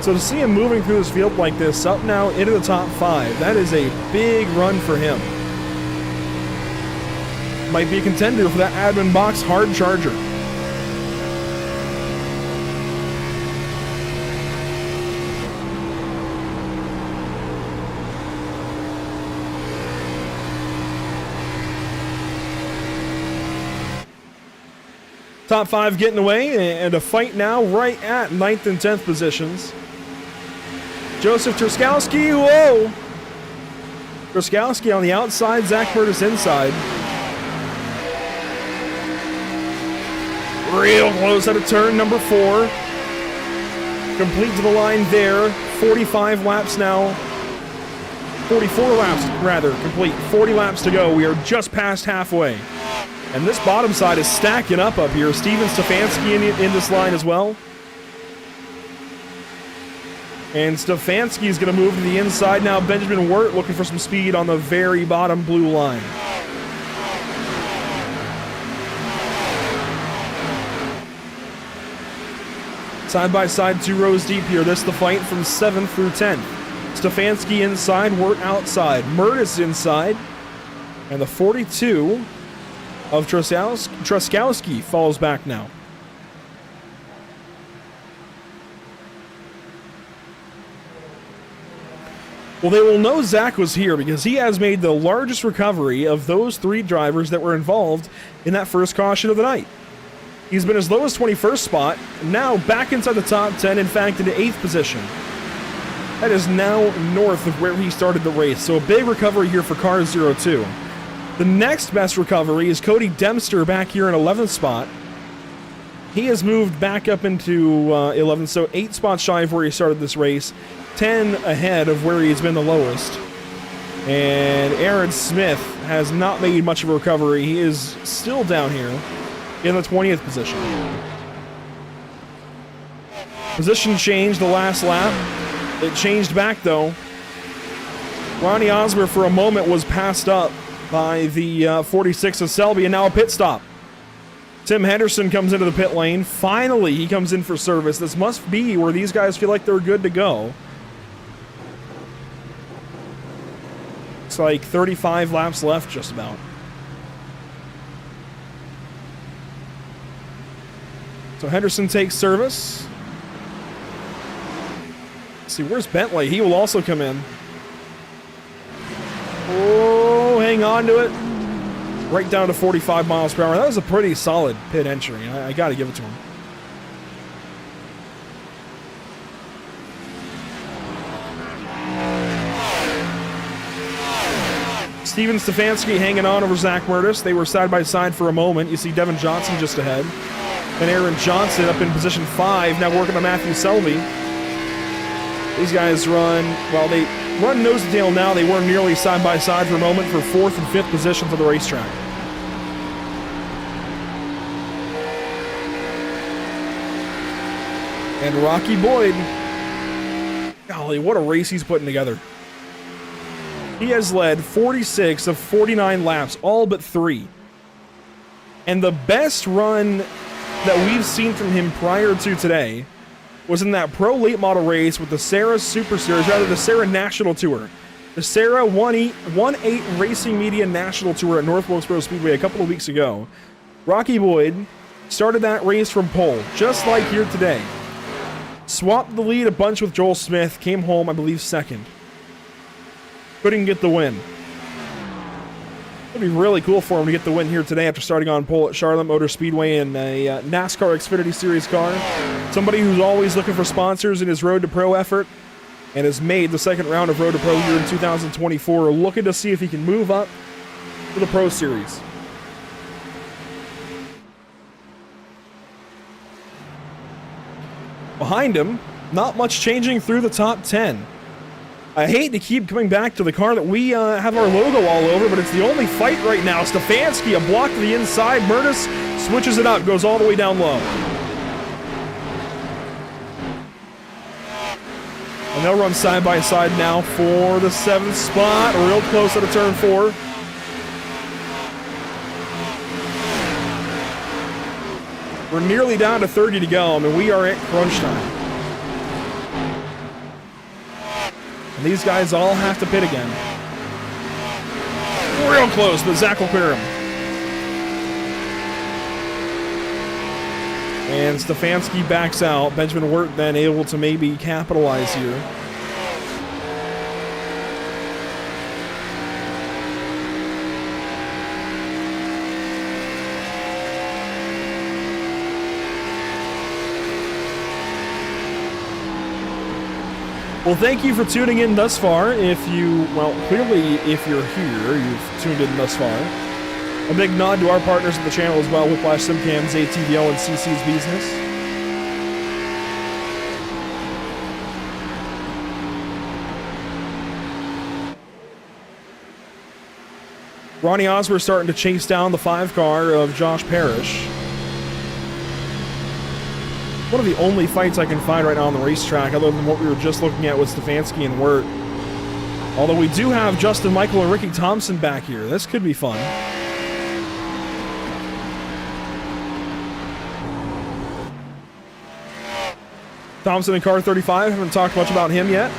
A: So to see him moving through this field like this, up now into the top 5, that is a big run for him. Might be a contender for that admin box hard charger. Top 5 getting away, and a fight now right at 9th and 10th positions. Joseph Truskowski, whoa! Truskowski on the outside, Zach Curtis inside. Real close out of turn number 4. Complete to the line there. 45 laps now. 44 laps, rather, complete. 40 laps to go. We are just past halfway. And this bottom side is stacking up here. Steven Stefanski in this line as well. And Stefanski is going to move to the inside now. Benjamin Wirt looking for some speed on the very bottom blue line. Side by side, 2 rows deep here. This is the fight from 7th through 10th. Stefanski inside, Wirt outside. Mertis inside. And the 42 of Truskowski falls back now. Well, they will know Zach was here because he has made the largest recovery of those 3 drivers that were involved in that first caution of the night. He's been as low as 21st spot, now back inside the top 10, in fact, into 8th position. That is now north of where he started the race, so a big recovery here for car 02. The next best recovery is Cody Dempster back here in 11th spot. He has moved back up into 11th, so 8 spots shy of where he started this race, 10 ahead of where he's been the lowest. And Aaron Smith has not made much of a recovery. He is still down here in the 20th position. Position change the last lap. It changed back though. Ronnie Osborne for a moment was passed up by the 46 of Selby, and now a pit stop. Tim Henderson comes into the pit lane. Finally, he comes in for service. This must be where these guys feel like they're good to go. It's like 35 laps left, just about. So Henderson takes service. Let's see, where's Bentley? He will also come in. Oh, hang on to it. Right down to 45 miles per hour. That was a pretty solid pit entry. I got to give it to him. Steven Stefanski hanging on over Zach Mertis. They were side by side for a moment. You see Devin Johnson just ahead. And Aaron Johnson up in position 5, now working on Matthew Selby. These guys run, well, they run nose to tail now. They were nearly side by side for a moment for 4th and 5th positions on the racetrack. And Rocky Boyd, golly, what a race he's putting together. He has led 46 of 49 laps, all but 3. And the best run that we've seen from him prior to today was in that pro late model race with the Sarah Super Series, rather the Sarah National Tour. The Sarah 1-8 Racing Media National Tour at North Wilkesboro Speedway a couple of weeks ago. Rocky Boyd started that race from pole, just like here today. Swapped the lead a bunch with Joel Smith, came home, I believe, 2nd. Couldn't get the win. It'd be really cool for him to get the win here today after starting on pole at Charlotte Motor Speedway in a NASCAR Xfinity Series car. Somebody who's always looking for sponsors in his Road to Pro effort and has made the 2nd round of Road to Pro here in 2024, looking to see if he can move up to the Pro Series. Behind him, not much changing through the top 10. I hate to keep coming back to the car that we have our logo all over, but it's the only fight right now. Stefanski, a block to the inside. Mertis switches it up, goes all the way down low. And they'll run side by side now for the 7th spot. Real close at a turn 4. We're nearly down to 30 to go. I mean, we are at crunch time. And these guys all have to pit again. Real close, but Zach will clear him. And Stefanski backs out. Benjamin Wirt then able to maybe capitalize here. Well, thank you for tuning in thus far. Clearly, if you're here, you've tuned in thus far. A big nod to our partners at the channel as well, Whiplash Simcams, ATVO, and CC's Business. Ronnie Osborne starting to chase down the 5 car of Josh Parrish. One of the only fights I can find right now on the racetrack, other than what we were just looking at with Stefanski and Wirt. Although we do have Justin Michael and Ricky Thompson back here. This could be fun. Thompson in car 35, haven't talked much about him yet.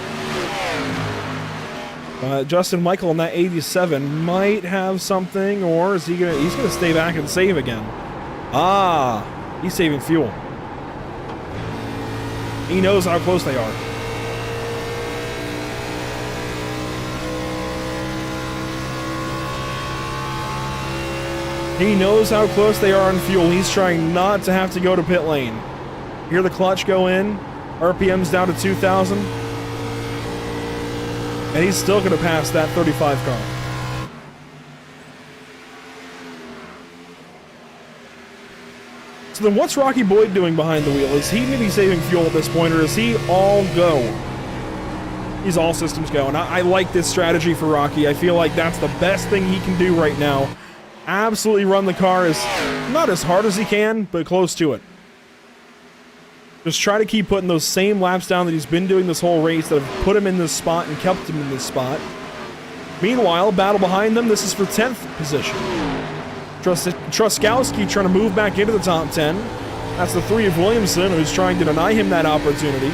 A: Justin Michael in that 87 might have something, or is he's gonna stay back and save again. Ah, he's saving fuel. He knows how close they are. He knows how close they are on fuel. He's trying not to have to go to pit lane. Hear the clutch go in. RPM's down to 2,000. And he's still going to pass that 35 car. So then what's Rocky Boyd doing behind the wheel? Is he maybe saving fuel at this point, or is he all go? He's all systems go. And I like this strategy for Rocky. I feel like that's the best thing he can do right now. Absolutely run the car not as hard as he can, but close to it. Just try to keep putting those same laps down that he's been doing this whole race that have put him in this spot and kept him in this spot. Meanwhile, battle behind them. This is for 10th position. Truskowski trying to move back into the top 10. That's the 3 of Williamson, who's trying to deny him that opportunity.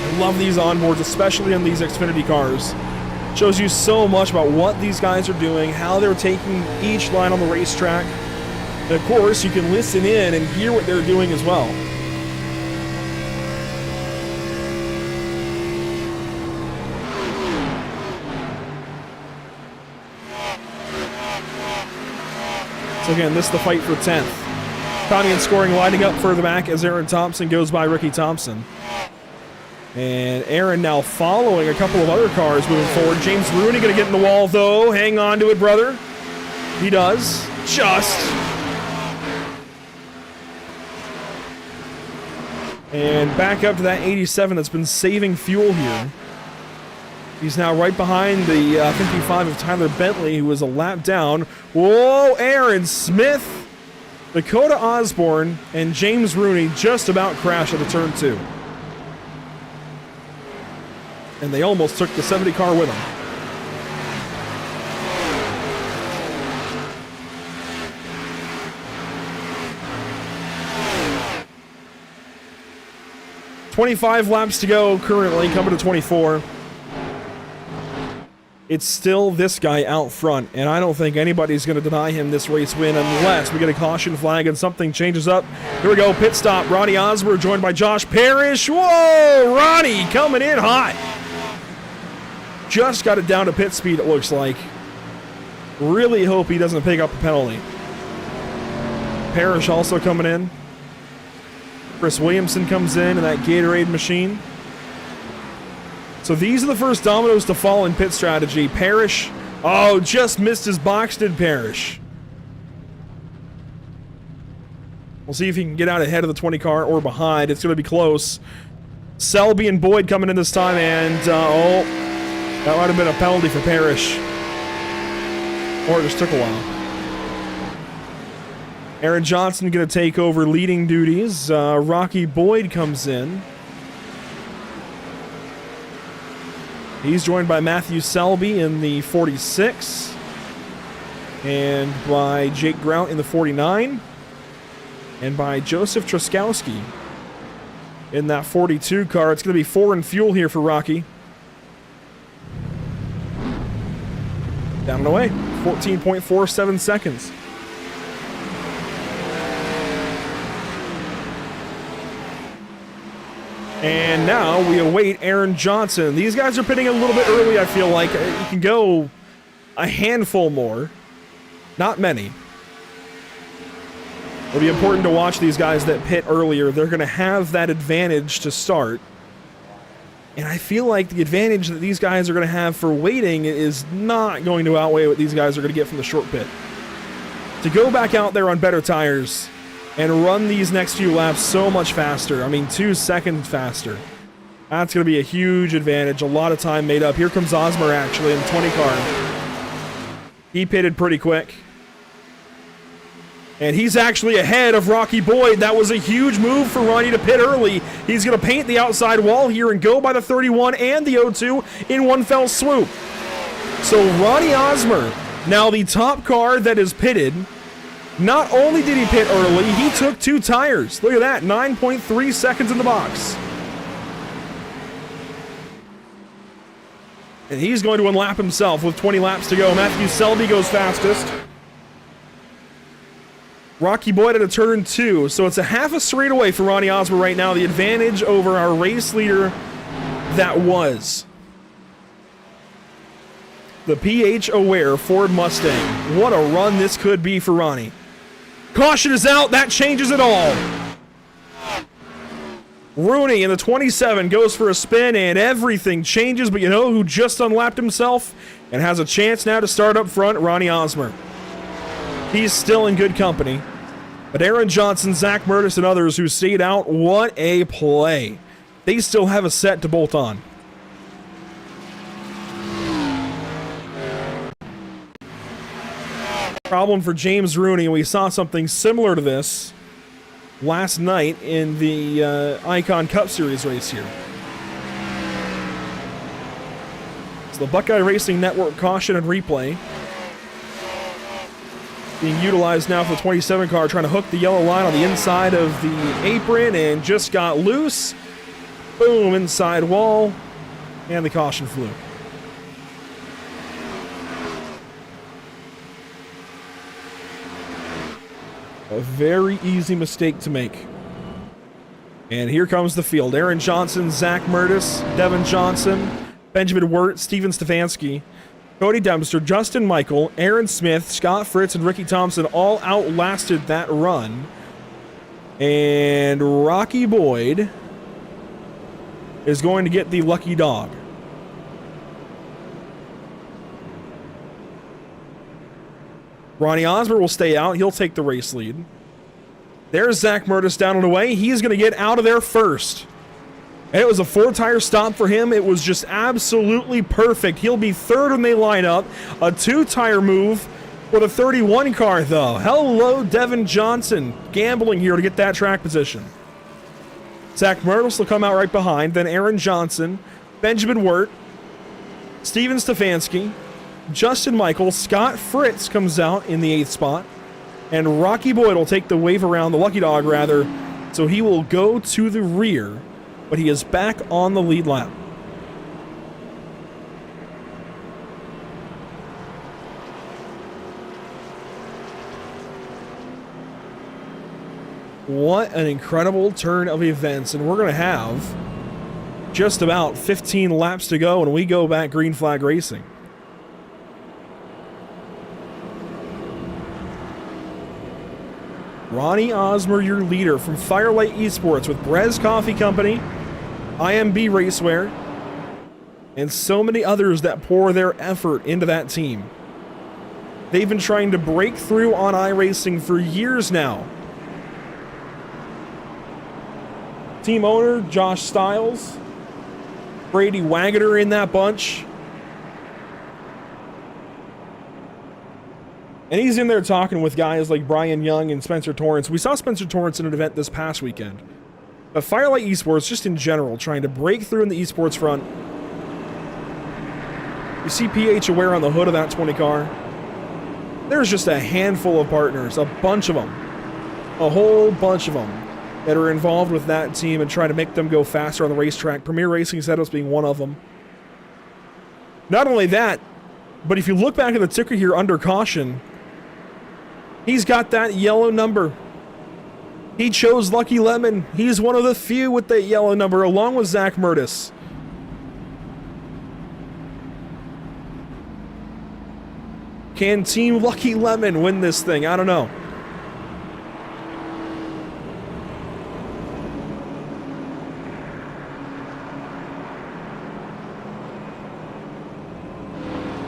A: I love these onboards, especially on these Xfinity cars. Shows you so much about what these guys are doing, how they're taking each line on the racetrack. And of course, you can listen in and hear what they're doing as well. So again, this is the fight for 10th. Tommy and scoring lining up further back as Aaron Thompson goes by Ricky Thompson. And Aaron now following a couple of other cars moving forward. James Rooney going to get in the wall, though. Hang on to it, brother. He does. Just. And back up to that 87 that's been saving fuel here. He's now right behind the 55 of Tyler Bentley, who was a lap down. Whoa, Aaron Smith, Dakota Osborne, and James Rooney just about crashed at the turn 2. And they almost took the 70 car with them. "25 laps to go currently, coming to 24. It's still this guy out front, and I don't think anybody's going to deny him this race win unless we get a caution flag and something changes up. Here we go, pit stop. Ronnie Osborne joined by Josh Parrish. Whoa, Ronnie coming in hot. Just got it down to pit speed, it looks like. Really hope he doesn't pick up a penalty. Parrish also coming in. Chris Williamson comes in that Gatorade machine. So these are the first dominoes to fall in pit strategy. Parrish, oh, just missed his box, did Parrish. We'll see if he can get out ahead of the 20 car or behind. It's going to be close. Selby and Boyd coming in this time, and oh, that might have been a penalty for Parrish. Or it just took a while. Aaron Johnson going to take over leading duties. Rocky Boyd comes in. He's joined by Matthew Selby in the 46 and by Jake Grout in the 49 and by Joseph Truskowski in that 42 car. It's going to be 4 in fuel here for Rocky. Down and away, 14.47 seconds. And now we await Aaron Johnson. These guys are pitting a little bit early, I feel like. You can go a handful more. Not many. It'll be important to watch these guys that pit earlier. They're going to have that advantage to start. And I feel like the advantage that these guys are going to have for waiting is not going to outweigh what these guys are going to get from the short pit. To go back out there on better tires and run these next few laps so much faster. I mean, 2 seconds faster. That's going to be a huge advantage. A lot of time made up. Here comes Osmer, actually, in the 20 car. He pitted pretty quick. And he's actually ahead of Rocky Boyd. That was a huge move for Ronnie to pit early. He's going to paint the outside wall here and go by the 31 and the 02 in one fell swoop. So Ronnie Osmer, now the top car that is pitted. Not only did he pit early, he took 2 tires. Look at that, 9.3 seconds in the box. And he's going to unlap himself with 20 laps to go. Matthew Selby goes fastest. Rocky Boyd at a turn 2, so it's a half a straightaway for Ronnie Osmer right now. The advantage over our race leader that was the PH-aware Ford Mustang. What a run this could be for Ronnie. Caution is out. That changes it all. Rooney in the 27 goes for a spin, and everything changes. But you know who just unlapped himself and has a chance now to start up front? Ronnie Osmer. He's still in good company. But Aaron Johnson, Zach Murtis, and others who stayed out, what a play. They still have a set to bolt on. Problem for James Rooney, and we saw something similar to this last night in the Icon Cup Series race here. So the Buckeye Racing Network caution and replay being utilized now for the 27 car, trying to hook the yellow line on the inside of the apron and just got loose. Boom, inside wall, and the caution flew. A very easy mistake to make. And here comes the field. Aaron Johnson, Zach Murtis, Devin Johnson, Benjamin Wirt, Steven Stefanski, Cody Dempster, Justin Michael, Aaron Smith, Scott Fritz, and Ricky Thompson all outlasted that run. And Rocky Boyd is going to get the lucky dog. Ronnie Osmer will stay out. He'll take the race lead. There's Zach Murtis down and away. He's going to get out of there first. And it was a 4-tire stop for him. It was just absolutely perfect. He'll be third when they line up. A 2-tire move for the 31 car, though. Hello, Devin Johnson. Gambling here to get that track position. Zach Murtis will come out right behind. Then Aaron Johnson, Benjamin Wirt, Steven Stefanski, Justin Michael, Scott Fritz comes out in the 8th spot, and Rocky Boyd will take the wave around, the lucky dog rather, so he will go to the rear, but he is back on the lead lap. What an incredible turn of events, and we're going to have just about 15 laps to go when we go back green flag racing. Ronnie Osmer, your leader from Firelight Esports with Brez Coffee Company, IMB Racewear, and so many others that pour their effort into that team. They've been trying to break through on iRacing for years now. Team owner, Josh Stiles, Brady Wagoner in that bunch. And he's in there talking with guys like Brian Young and Spencer Torrance. We saw Spencer Torrance in an event this past weekend. But Firelight Esports, just in general, trying to break through in the esports front. You see PH Aware on the hood of that 20 car. There's just a handful of partners, a bunch of them. A whole bunch of them that are involved with that team and trying to make them go faster on the racetrack. Premier Racing Setups being one of them. Not only that, but if you look back at the ticker here under caution, he's got that yellow number. He chose Lucky Lemon. He's one of the few with that yellow number, along with Zach Murtis. Can Team Lucky Lemon win this thing? I don't know.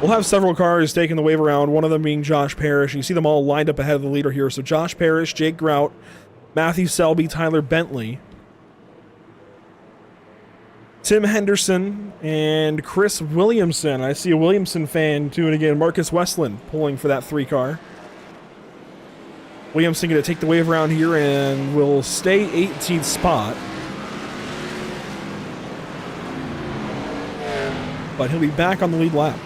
A: We'll have several cars taking the wave around, one of them being Josh Parrish. You see them all lined up ahead of the leader here. So Josh Parrish, Jake Grout, Matthew Selby, Tyler Bentley, Tim Henderson, and Chris Williamson. I see a Williamson fan doing again. Marcus Westland pulling for that 3 car. Williamson going to take the wave around here and will stay 18th spot. But he'll be back on the lead lap.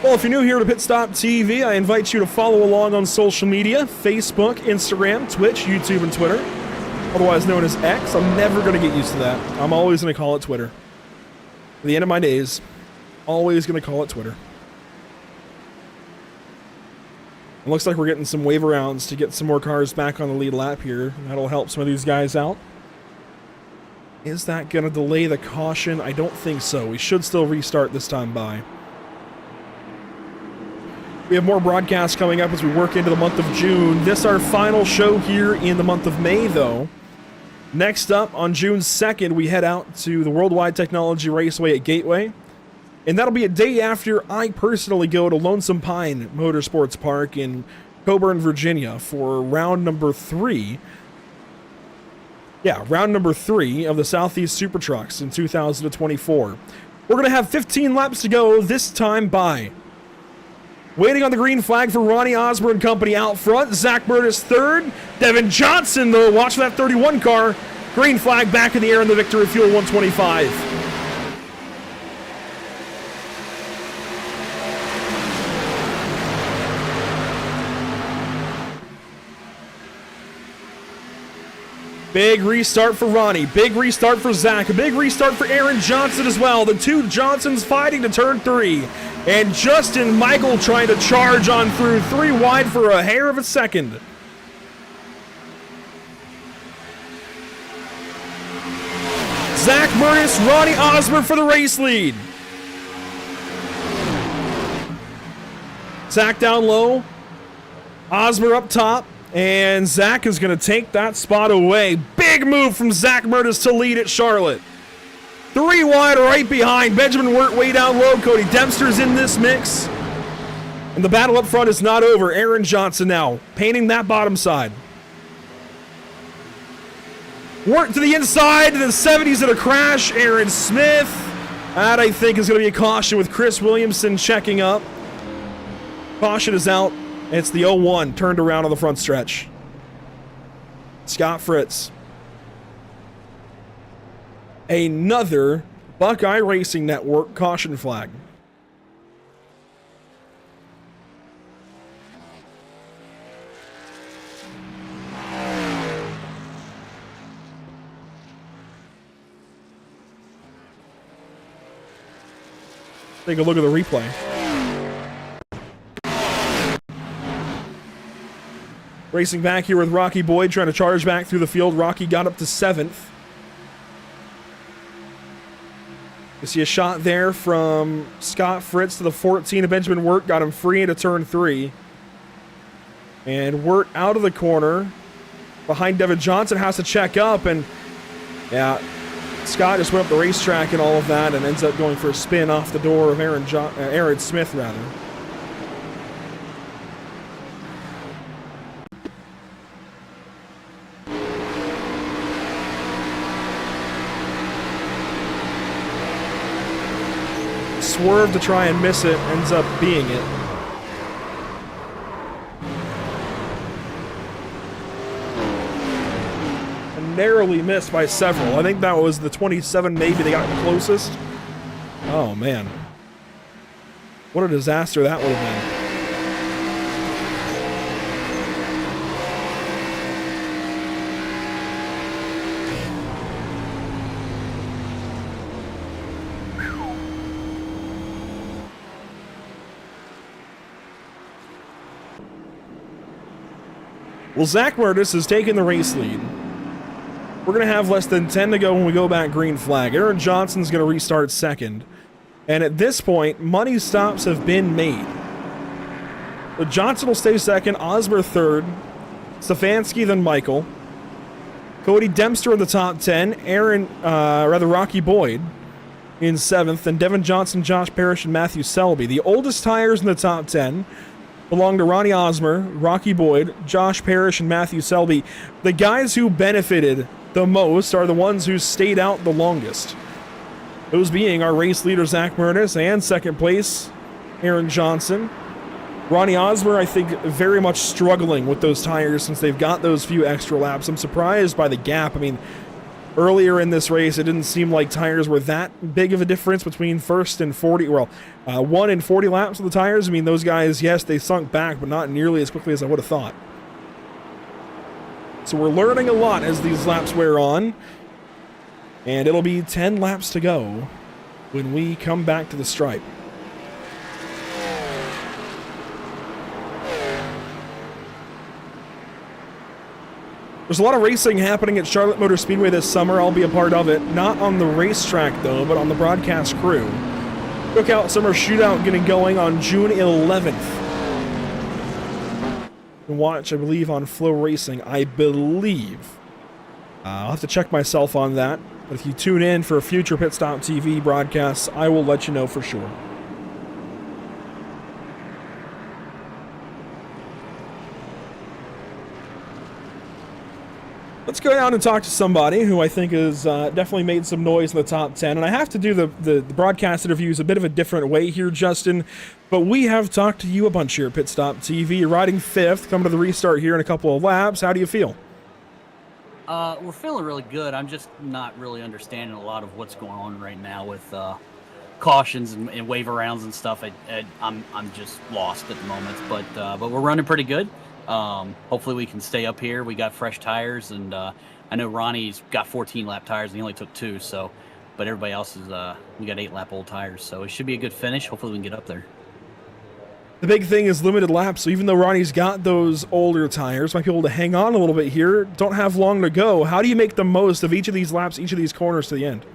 A: Well, if you're new here to Pit Stop TV, I invite you to follow along on social media, Facebook, Instagram, Twitch, YouTube, and Twitter, otherwise known as X. I'm never going to get used to that. I'm always going to call it Twitter. At the end of my days, always going to call it Twitter. It looks like we're getting some wave arounds to get some more cars back on the lead lap here. That'll help some of these guys out. Is that going to delay the caution? I don't think so. We should still restart this time by. We have more broadcasts coming up as we work into the month of June. This is our final show here in the month of May, though. Next up, on June 2nd, we head out to the Worldwide Technology Raceway at Gateway. And that'll be a day after I personally go to Lonesome Pine Motorsports Park in Coburn, Virginia for round number 3. Yeah, round number 3 of the Southeast Super Trucks in 2024. We're going to have 15 laps to go this time by. Waiting on the green flag for Ronnie Osborne Company out front. Zach Murtis third. Devin Johnson, though, watch for that 31 car. Green flag back in the air in the Victory Fuel 125. Big restart for Ronnie. Big restart for Zach. A big restart for Aaron Johnson as well. The 2 Johnsons fighting to turn 3. And Justin Michael trying to charge on through 3 wide for a hair of a second. Zach Murtis, Ronnie Osborne for the race lead. Zach down low. Osborne up top. And Zach is going to take that spot away. Big move from Zach Murtis to lead at Charlotte. 3 wide right behind. Benjamin Wirt way down low. Cody Dempster's in this mix. And the battle up front is not over. Aaron Johnson now painting that bottom side. Wirt to the inside. To the 70s at a crash. Aaron Smith. That, I think, is going to be a caution with Chris Williamson checking up. Caution is out. It's the 0-1 turned around on the front stretch. Scott Fritz. Another Buckeye Racing Network caution flag. Take a look at the replay. Racing back here with Rocky Boyd, trying to charge back through the field. Rocky got up to 7th. You see a shot there from Scott Fritz to the 14 of Benjamin Wirt. Got him free into turn 3. And Wirt out of the corner. Behind Devin Johnson, has to check up. And, yeah, Scott just went up the racetrack and all of that and ends up going for a spin off the door of Aaron Smith, rather. Swerve to try and miss it, ends up being it. And narrowly missed by several. I think that was the 27, maybe they got the closest. Oh, man. What a disaster that would have been. Well, Zach Murtis has taken the race lead. We're going to have less than 10 to go when we go back green flag. Aaron Johnson's going to restart second. And at this point, money stops have been made. So Johnson will stay second, Osmer third, Stefanski then Michael, Cody Dempster in the top 10, Rocky Boyd in seventh, and Devin Johnson, Josh Parrish, and Matthew Selby. The oldest tires in the top 10 belong to Ronnie Osmer, Rocky Boyd, Josh Parrish, and Matthew Selby. The guys who benefited the most are the ones who stayed out the longest. Those being our race leader, Zach Murtis, and second place, Aaron Johnson. Ronnie Osmer, I think, very much struggling with those tires since they've got those few extra laps. I'm surprised by the gap. I mean, earlier in this race, it didn't seem like tires were that big of a difference between first and 40. Well, 1 and 40 laps of the tires. I mean, those guys, yes, they sunk back, but not nearly as quickly as I would have thought. So we're learning a lot as these laps wear on. And it'll be 10 laps to go when we come back to the stripe. There's a lot of racing happening at Charlotte Motor Speedway this summer. I'll be a part of it. Not on the racetrack, though, but on the broadcast crew. Cookout Summer Shootout getting going on June 11th. You can watch, I believe, on Flow Racing. I believe. I'll have to check myself on that. But if you tune in for future Pit Stop TV broadcasts, I will let you know for sure. Let's go down and talk to somebody who I think has definitely made some noise in the top 10. And I have to do the broadcast interviews a bit of a different way here, Justin. But we have talked to you a bunch here at Pit Stop TV. You're riding fifth, coming to the restart here in a couple of laps. How do you feel?
C: We're feeling really good. I'm just not really understanding a lot of what's going on right now with cautions and wave arounds and stuff. I'm just lost at the moment. But we're running pretty good. Hopefully we can stay up here. We got fresh tires, and I know Ronnie's got 14 lap tires and he only took 2, so but everybody else is we got 8 lap old tires, so it should be a good finish. Hopefully we can get up there.
A: The big thing is limited laps, so even though Ronnie's got those older tires, might be able to hang on a little bit here, don't have long to go. How do you make the most of each of these laps, each of these corners to the end?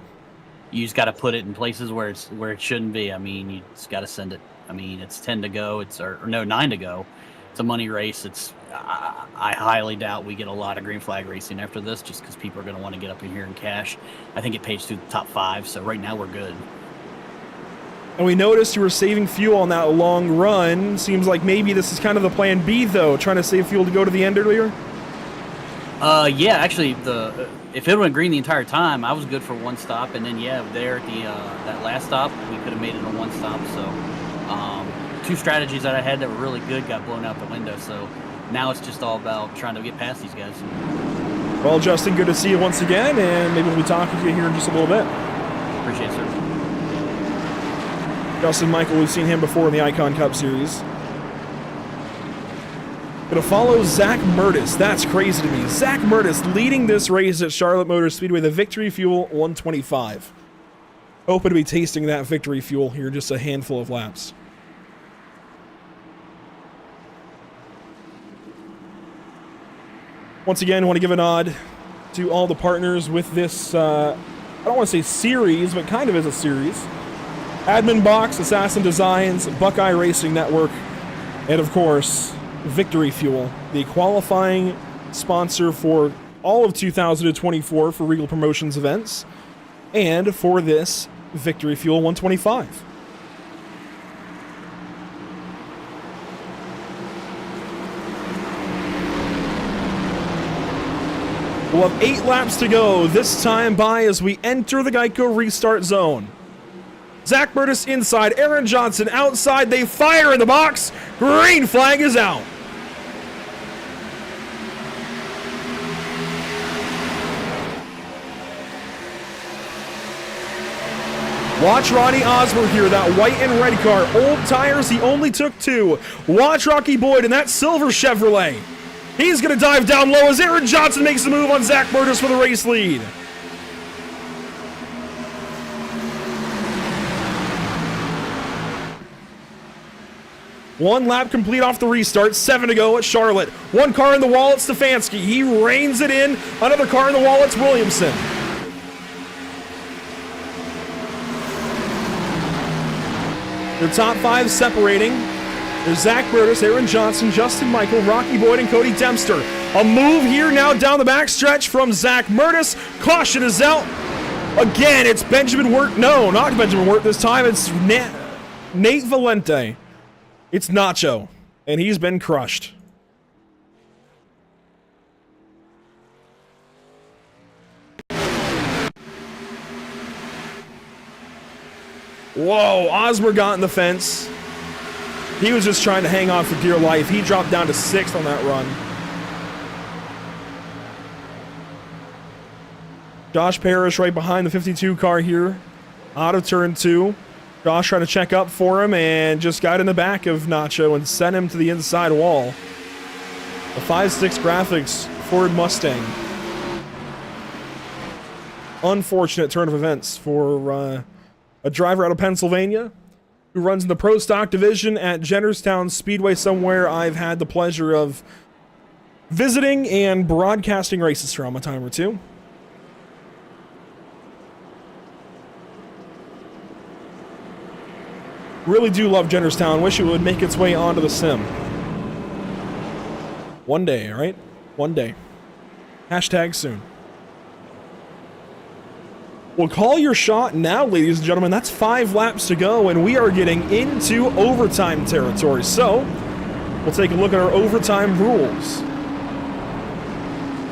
C: You just got to put it in places where it shouldn't be. I mean, you just got to send it. I mean, it's 10 to go. Or 9 to go. It's a money race. I highly doubt we get a lot of green flag racing after this, just because people are going to want to get up in here and cash. I think it pays through the top 5, so right now we're good.
A: And we noticed you were saving fuel on that long run. Seems like maybe this is kind of the plan B, though, trying to save fuel to go to the end earlier?
C: Yeah, actually, if it went green the entire time, I was good for one stop, and then, yeah, there at that last stop, we could have made it a one stop, so 2 strategies that I had that were really good got blown out the window, so now it's just all about trying to get past these guys.
A: Well, Justin, good to see you once again, and maybe we'll be talking to you here in just a little bit.
C: Appreciate it, sir.
A: Justin Michael, we've seen him before in the Icon Cup Series. Gonna follow Zach Murtis. That's crazy to me. Zach Murtis leading this race at Charlotte Motor Speedway, the Victory Fuel 125. Hoping to be tasting that Victory Fuel here in just a handful of laps. Once again, I want to give a nod to all the partners with this, I don't want to say series, but kind of is a series. Admin Box, Assassin Designs, Buckeye Racing Network, and of course, Victory Fuel, the qualifying sponsor for all of 2024 for Regal Promotions events. and for this Victory Fuel 125. We'll have 8 laps to go this time by as we enter the Geico restart zone. Zach Burtis inside, Aaron Johnson outside, they fire in the box, green flag is out. Watch Ronnie Osborne here, that white and red car, old tires, he only took 2. Watch Rocky Boyd in that silver Chevrolet. He's going to dive down low as Aaron Johnson makes the move on Zach Burtis for the race lead. One lap complete off the restart, 7 to go at Charlotte. One car in the wall, it's Stefanski. He reins it in. Another car in the wall, it's Williamson. The top 5 separating. There's Zach Burtis, Aaron Johnson, Justin Michael, Rocky Boyd, and Cody Dempster. A move here now down the backstretch from Zach Burtis. Caution is out. Again, it's Benjamin Wirt. No, not Benjamin Wirt this time. It's Nate Valente. It's Nacho, and he's been crushed. Whoa, Osmer got in the fence. He was just trying to hang on for dear life. He dropped down to 6th on that run. Josh Parrish right behind the 52 car here. Out of turn 2. Josh trying to check up for him and just got in the back of Nacho and sent him to the inside wall. The 5.6 graphics Ford Mustang. Unfortunate turn of events for a driver out of Pennsylvania who runs in the Pro Stock division at Jennerstown Speedway, somewhere I've had the pleasure of visiting and broadcasting races from a time or two. Really do love Jennerstown. Wish it would make its way onto the sim. One day, right? One day. Hashtag soon. Well, call your shot now, ladies and gentlemen. That's 5 laps to go, and we are getting into overtime territory. So, we'll take a look at our overtime rules.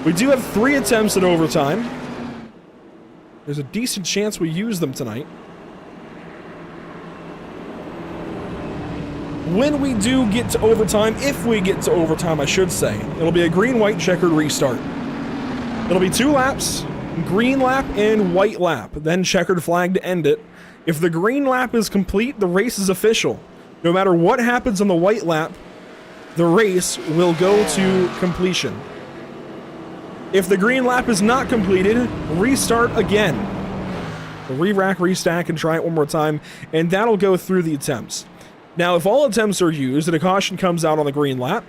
A: We do have 3 attempts at overtime. There's a decent chance we use them tonight. When we do get to overtime, if we get to overtime, I should say, it'll be a green-white checkered restart. It'll be 2 laps. Green lap and white lap, then checkered flag to end it. If the green lap is complete, the race is official. No matter what happens on the white lap, the race will go to completion. If the green lap is not completed, restart again. Re-rack, restack, and try it one more time, and that'll go through the attempts. Now, if all attempts are used and a caution comes out on the green lap,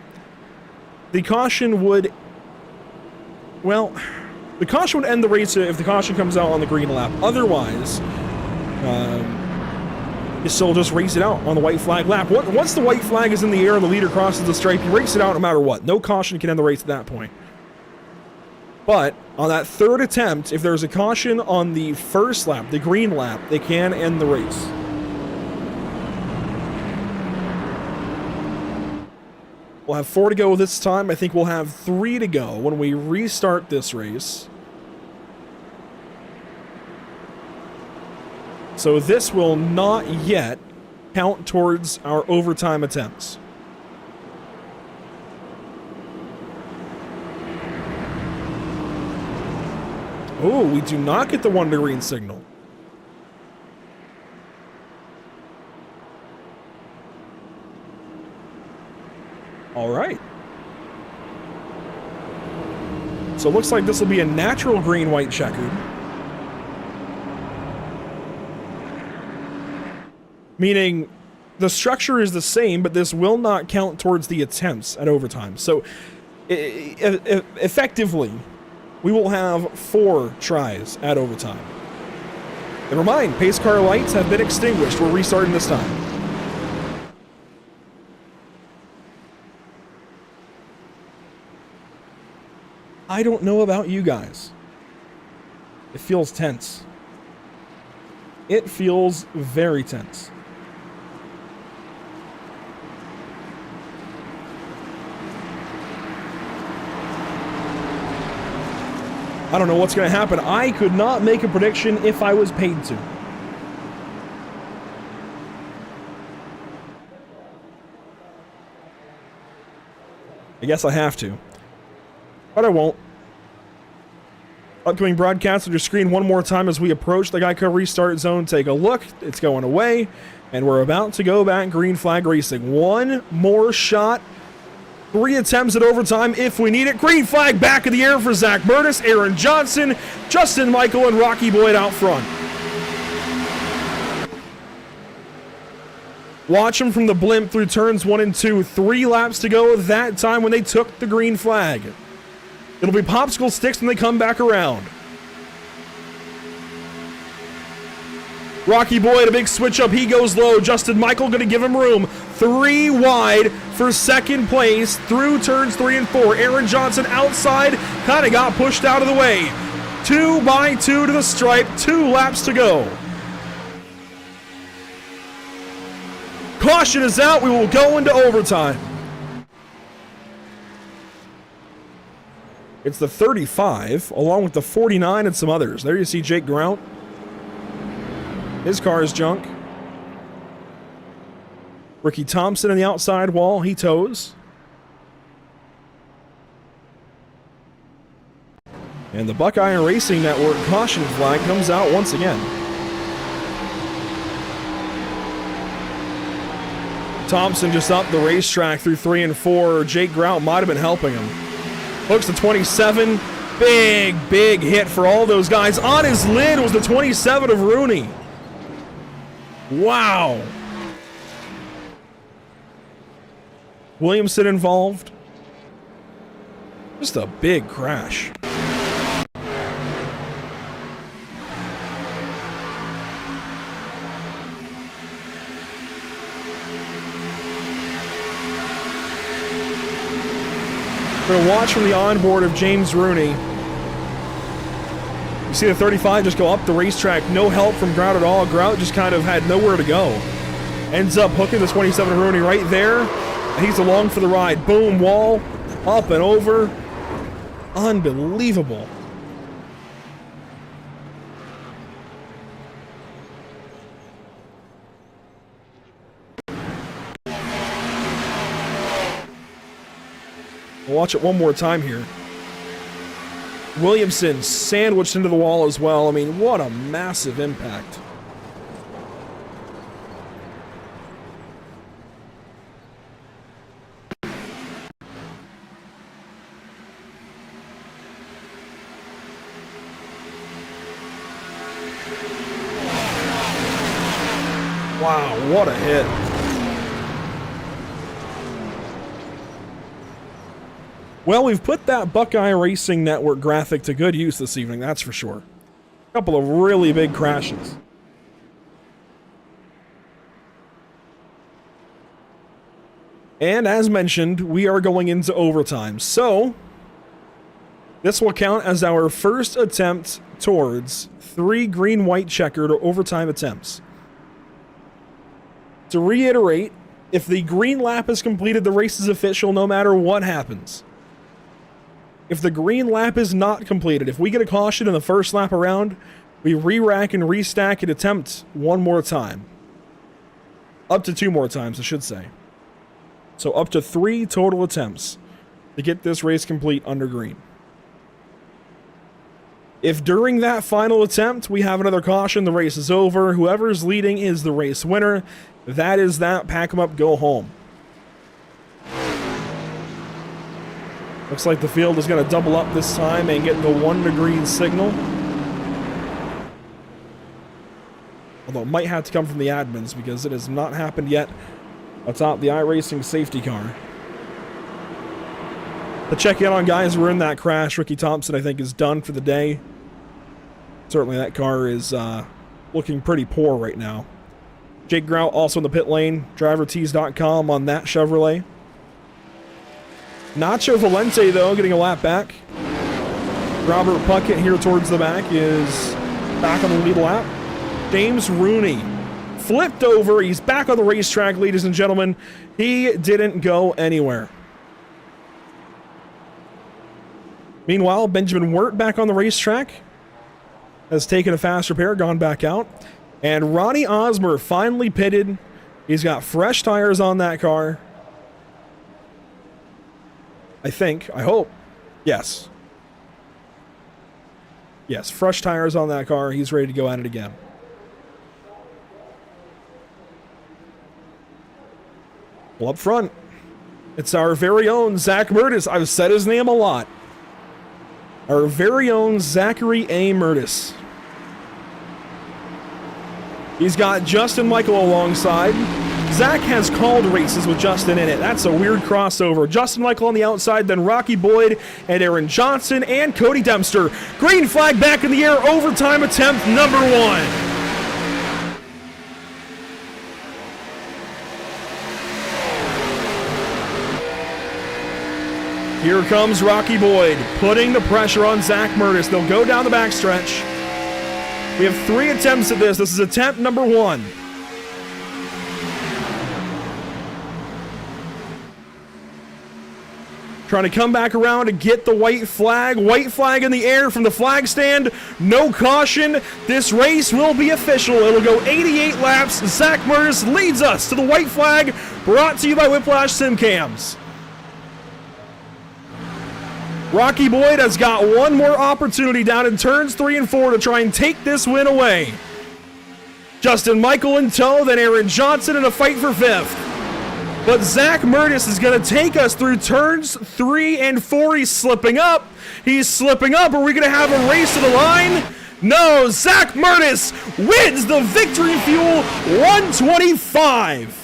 A: the caution would, well, the caution would end the race if the caution comes out on the green lap. Otherwise, you still just race it out on the white flag lap. Once the white flag is in the air and the leader crosses the stripe, you race it out no matter what. No caution can end the race at that point. But on that 3rd attempt, if there's a caution on the first lap, the green lap, they can end the race. We'll have 4 to go this time. I think we'll have 3 to go when we restart this race. So this will not yet count towards our overtime attempts. Oh, we do not get the 1 green signal. All right. So it looks like this will be a natural green-white checkered. Meaning the structure is the same, but this will not count towards the attempts at overtime. So effectively, we will have 4 tries at overtime. Never mind, pace car lights have been extinguished. We're restarting this time. I don't know about you guys. It feels tense. It feels very tense. I don't know what's going to happen. I could not make a prediction if I was paid to. I guess I have to. But I won't. Upcoming broadcast on your screen one more time as we approach the Geico restart zone. Take a look. It's going away. And we're about to go back green flag racing. One more shot. 3 attempts at overtime if we need it. Green flag back in the air for Zach Burtis, Aaron Johnson, Justin Michael, and Rocky Boyd out front. Watch them from the blimp through turns 1 and 2. 3 laps to go that time when they took the green flag. It'll be popsicle sticks when they come back around. Rocky Boyd, a big switch up. He goes low. Justin Michael going to give him room. 3 wide for second place through turns 3 and 4. Aaron Johnson outside, kind of got pushed out of the way. 2 by 2 to the stripe. 2 laps to go. Caution is out. We will go into overtime. It's the 35, along with the 49 and some others. There you see Jake Grount. His car is junk. Ricky Thompson on the outside wall. He tows. And the Buckeye Racing Network caution flag comes out once again. Thompson just up the racetrack through 3 and 4. Jake Grount might have been helping him. Looks to 27. Big hit for all those guys. On his lid was the 27 of Rooney. Wow. Williamson involved. Just a big crash. We're going to watch from the onboard of James Rooney. You see the 35 just go up the racetrack. No help from Grout at all. Grout just kind of had nowhere to go. Ends up hooking the 27 of Rooney right there. And he's along for the ride. Boom, wall, up and over. Unbelievable. We'll watch it one more time here. Williamson sandwiched into the wall as well. I mean, what a massive impact. Wow, what a hit. Well, we've put that Buckeye Racing Network graphic to good use this evening, that's for sure. A couple of really big crashes. And as mentioned, we are going into overtime. So, this will count as our first attempt towards 3 green-white checkered overtime attempts. To reiterate, if the green lap is completed, the race is official no matter what happens. If the green lap is not completed, if we get a caution in the first lap around, we re-rack and restack and attempt one more time. Up to 2 more times, I should say. So up to 3 total attempts to get this race complete under green. If during that final attempt we have another caution, the race is over. Whoever's leading is the race winner. That is that. Pack them up, go home. Looks like the field is going to double up this time and get the 1 to green signal. Although it might have to come from the admins because it has not happened yet atop the iRacing safety car. To check in on guys who were in that crash, Ricky Thompson I think is done for the day. Certainly that car is looking pretty poor right now. Jake Grout also in the pit lane. DriverTees.com on that Chevrolet. Nacho Valente, though, getting a lap back. Robert Puckett here towards the back is back on the lead lap. James Rooney flipped over. He's back on the racetrack, ladies and gentlemen. He didn't go anywhere. Meanwhile, Benjamin Wirt back on the racetrack has taken a fast repair, gone back out. And Ronnie Osmer finally pitted. He's got fresh tires on that car. I think. I hope. Yes. Yes, fresh tires on that car. He's ready to go at it again. Well, up front, it's our very own Zach Murtis. I've said his name a lot. Our very own Zachary A. Murtis. He's got Justin Michael alongside. Zach has called races with Justin in it. That's a weird crossover. Justin Michael on the outside, then Rocky Boyd and Aaron Johnson and Cody Dempster. Green flag back in the air, overtime attempt number 1. Here comes Rocky Boyd, putting the pressure on Zach Murtis. They'll go down the backstretch. We have 3 attempts at this. This is attempt number 1. Trying to come back around to get the white flag. White flag in the air from the flag stand. No caution. This race will be official. It'll go 88 laps. Zach Murtis leads us to the white flag, brought to you by Whiplash Simcams. Rocky Boyd has got one more opportunity down in turns 3 and 4 to try and take this win away. Justin Michael in tow, then Aaron Johnson in a fight for 5th. But Zach Murtis is going to take us through turns 3 and 4. He's slipping up. He's slipping up. Are we going to have a race to the line? No, Zach Murtis wins the Victory Fuel 125.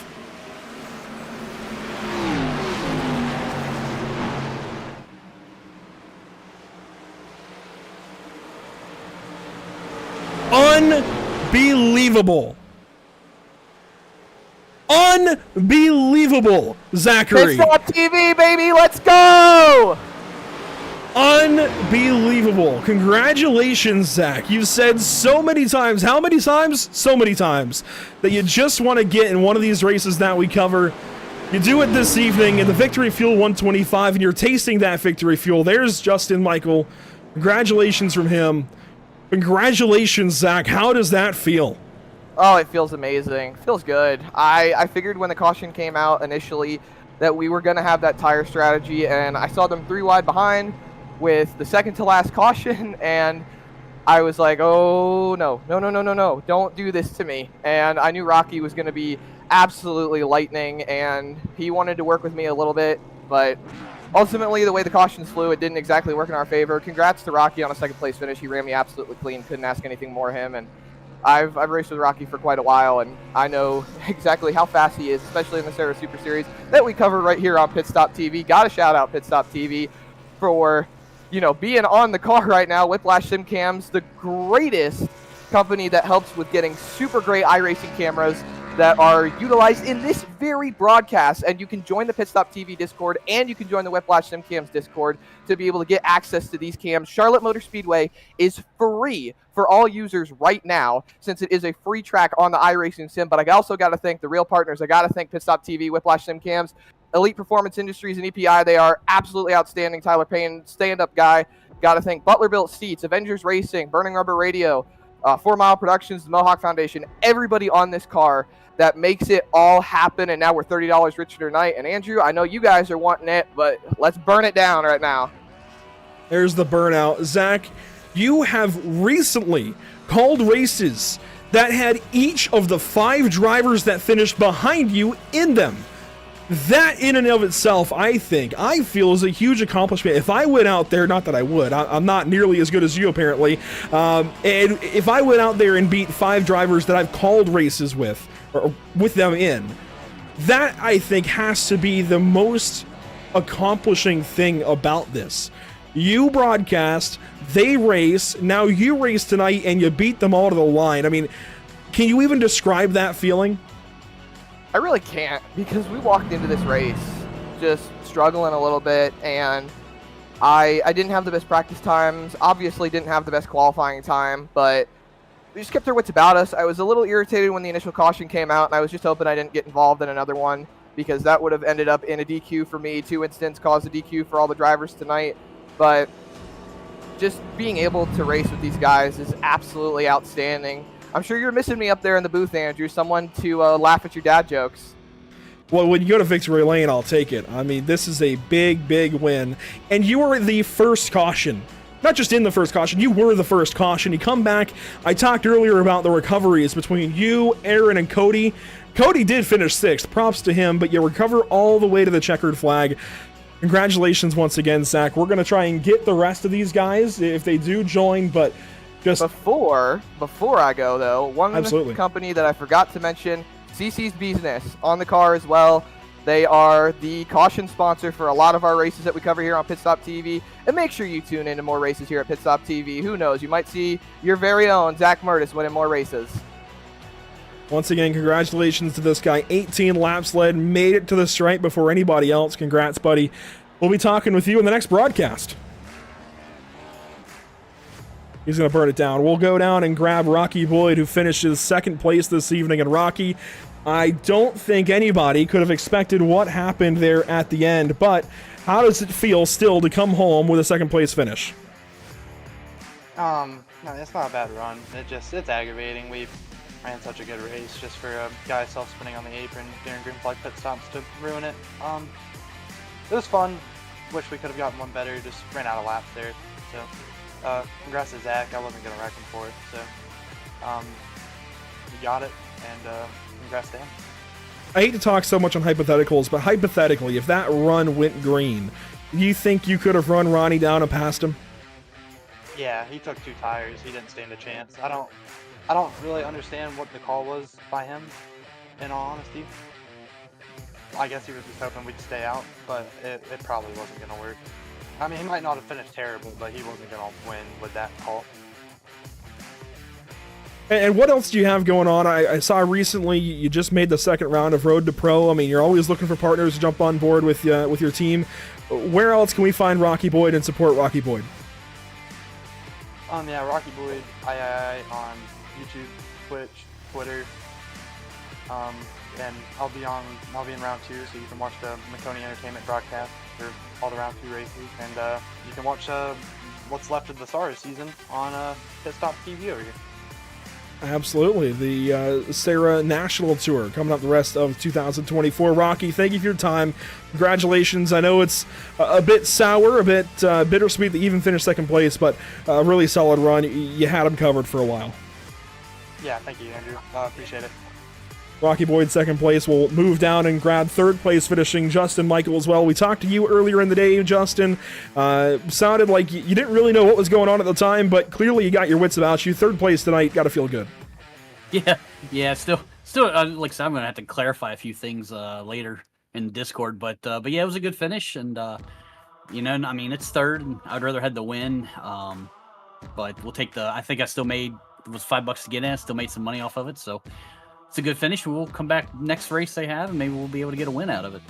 A: Unbelievable. Unbelievable, Zachary.
B: Pit Stop TV, baby, let's go!
A: Unbelievable. Congratulations, Zach. You've said so many times, how many times? So many times, that you just want to get in one of these races that we cover. You do it this evening in the Victory Fuel 125, and you're tasting that Victory Fuel. There's Justin Michael. Congratulations from him. Congratulations, Zach. How does that feel?
B: Oh, it feels amazing. Feels good. I figured when the caution came out initially that we were going to have that tire strategy, and I saw them 3 wide behind with the second to last caution, and I was like, oh, no, don't do this to me. And I knew Rocky was going to be absolutely lightning, and he wanted to work with me a little bit, but ultimately, the way the cautions flew, it didn't exactly work in our favor. Congrats to Rocky on a second place finish. He ran me absolutely clean. Couldn't ask anything more of him. And I've raced with Rocky for quite a while, and I know exactly how fast he is, especially in the Sarah Super Series that we cover right here on Pit Stop TV. Got to shout out Pit Stop TV for, being on the car right now. Whiplash Simcams, the greatest company that helps with getting super great iRacing cameras that are utilized in this very broadcast. And you can join the Pit Stop TV Discord, and you can join the Whiplash Simcams Discord to be able to get access to these cams. Charlotte Motor Speedway is free for all users right now, since it is a free track on the iRacing sim. But I also got to thank the real partners. I got to thank Pit Stop TV, Whiplash Simcams, Elite Performance Industries, and EPI. They are absolutely outstanding. Tyler Payne, stand-up guy. Got to thank Butler Built Seats, Avengers Racing, Burning Rubber Radio, 4 Mile Productions, the Mohawk Foundation, everybody on this car that makes it all happen. And now we're $30 richer tonight. And Andrew, I know you guys are wanting it, but let's burn it down right now.
A: There's the burnout. Zach, you have recently called races that had each of the 5 drivers that finished behind you in them. That in and of itself, I feel is a huge accomplishment. If I went out there, not that I would, I'm not nearly as good as you apparently, and if I went out there and beat 5 drivers that I've called races with, or with them in, that I think has to be the most accomplishing thing about this. You broadcast, they race, now you race tonight and you beat them all to the line. I mean, can you even describe that feeling?
B: I really can't, because we walked into this race just struggling a little bit, and I didn't have the best practice times, obviously didn't have the best qualifying time, but we just kept our wits about us. I was a little irritated when the initial caution came out, and I was just hoping I didn't get involved in another one, because that would have ended up in a DQ for me. 2 incidents caused a DQ for all the drivers tonight. But just being able to race with these guys is absolutely outstanding. I'm sure you're missing me up there in the booth, Andrew, someone to laugh at your dad jokes.
A: Well, when you go to victory lane, I'll take it. I mean, this is a big, big win. And you were the first caution. Not just in the first caution, you were the first caution. You come back. I talked earlier about the recoveries between you, Aaron, and Cody. Cody did finish 6th. Props to him, but you recover all the way to the checkered flag. Congratulations once again, Zach. We're going to try and get the rest of these guys if they do join, but just...
B: Before I go, though, one
A: Absolutely.
B: Company that I forgot to mention, CC's Business, on the car as well. They are the caution sponsor for a lot of our races that we cover here on Pit Stop TV. And make sure you tune into more races here at Pit Stop TV. Who knows, you might see your very own Zach Murtis winning more races.
A: Once again, congratulations to this guy. 18 laps led, made it to the stripe before anybody else. Congrats, buddy. We'll be talking with you in the next broadcast. He's going to burn it down. We'll go down and grab Rocky Boyd, who finishes 2nd place this evening. And Rocky, I don't think anybody could have expected what happened there at the end, but how does it feel still to come home with a 2nd place finish?
D: No, it's not a bad run. It's aggravating. We ran such a good race just for a guy self-spinning on the apron during green flag pit stops to ruin it. It was fun. Wish we could have gotten one better. Just ran out of laps there. So, congrats to Zach. I wasn't gonna wreck him for it. So, he got it, and congrats to him.
A: I hate to talk so much on hypotheticals, but hypothetically, if that run went green, do you think you could have run Ronnie down and passed him?
D: Yeah, he took 2 tires. He didn't stand a chance. I don't really understand what the call was by him, in all honesty. I guess he was just hoping we'd stay out, but it probably wasn't going to work. I mean, he might not have finished terrible, but he wasn't going to win with that call.
A: And what else do you have going on? I saw recently you just made the 2nd round of Road to Pro. I mean, you're always looking for partners to jump on board with your team. Where else can we find Rocky Boyd and support Rocky Boyd?
D: Yeah, Rocky Boyd, III on YouTube, Twitch, Twitter, and I'll be in round 2, so you can watch the Maconi Entertainment broadcast for all the round 2 races, and you can watch what's left of the SARS season on Pit Stop TV over here.
A: Absolutely. The Sarah National Tour coming up the rest of 2024. Rocky, thank you for your time. Congratulations. I know it's a bit sour, a bit bittersweet that you even finished 2nd place, but a really solid run. You had them covered for a while.
D: Yeah, thank you, Andrew. Appreciate it.
A: Rocky Boyd 2nd place will move down and grab 3rd place, finishing Justin Michael as well. We talked to you earlier in the day, Justin. Sounded like you didn't really know what was going on at the time, but clearly you got your wits about you. 3rd place tonight, got to feel good.
C: Yeah. Still, like I said, I'm gonna have to clarify a few things later in Discord, but yeah, it was a good finish, and you know, I mean, it's 3rd, and I'd rather had the win, but we'll take the. I think I still made it was $5 to get in. I still made some money off of it, so. It's a good finish. We'll come back next race they have, and maybe we'll be able to get a win out of it.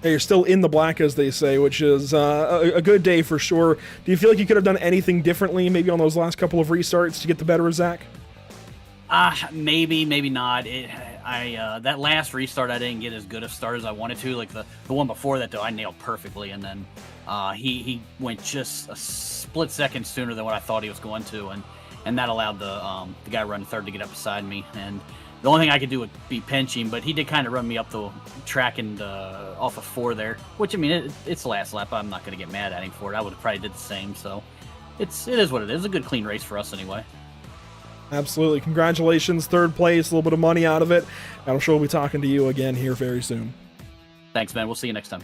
A: Hey, you're still in the black, as they say, which is a good day for sure. Do you feel like you could have done anything differently, maybe on those last couple of restarts to get the better of Zach?
C: Maybe not. That last restart, I didn't get as good a start as I wanted to. Like the one before that, though, I nailed perfectly, and then he went just a split second sooner than what I thought he was going to, and that allowed the guy running 3rd to get up beside me, and. The only thing I could do would be pinching, but he did kind of run me up the track and off of 4 there. Which, I mean, it's the last lap. I'm not going to get mad at him for it. I would have probably did the same. So it is what it is. It's a good, clean race for us anyway.
A: Absolutely. Congratulations. 3rd place, a little bit of money out of it. And I'm sure we'll be talking to you again here very soon.
C: Thanks, man. We'll see you next time.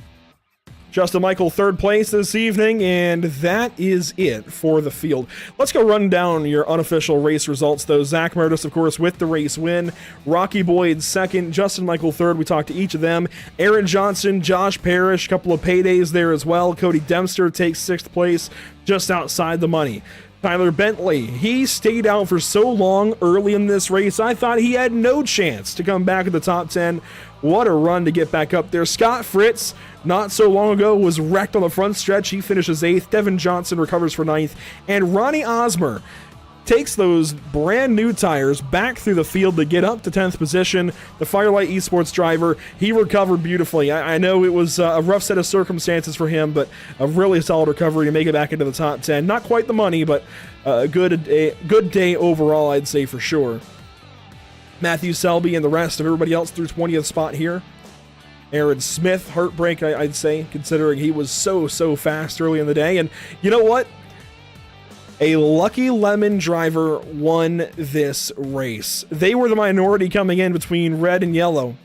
A: Justin Michael, 3rd place this evening, and that is it for the field. Let's go run down your unofficial race results, though. Zach Murtis, of course, with the race win. Rocky Boyd, 2nd. Justin Michael, 3rd. We talked to each of them. Aaron Johnson, Josh Parrish, a couple of paydays there as well. Cody Dempster takes 6th place, just outside the money. Tyler Bentley, he stayed out for so long early in this race, I thought he had no chance to come back at the top 10. What a run to get back up there. Scott Fritz, not so long ago, was wrecked on the front stretch. He finishes 8th. Devin Johnson recovers for 9th. And Ronnie Osmer, takes those brand new tires back through the field to get up to 10th position. The Firelight Esports driver, he recovered beautifully. I know it was a rough set of circumstances for him, but a really solid recovery to make it back into the top 10. Not quite the money, but a good day overall, I'd say for sure. Matthew Selby and the rest of everybody else through 20th spot here. Aaron Smith, heartbreak, I'd say, considering he was so fast early in the day. And you know what? A Lucky Lemon driver won this race. They were the minority coming in between red and yellow.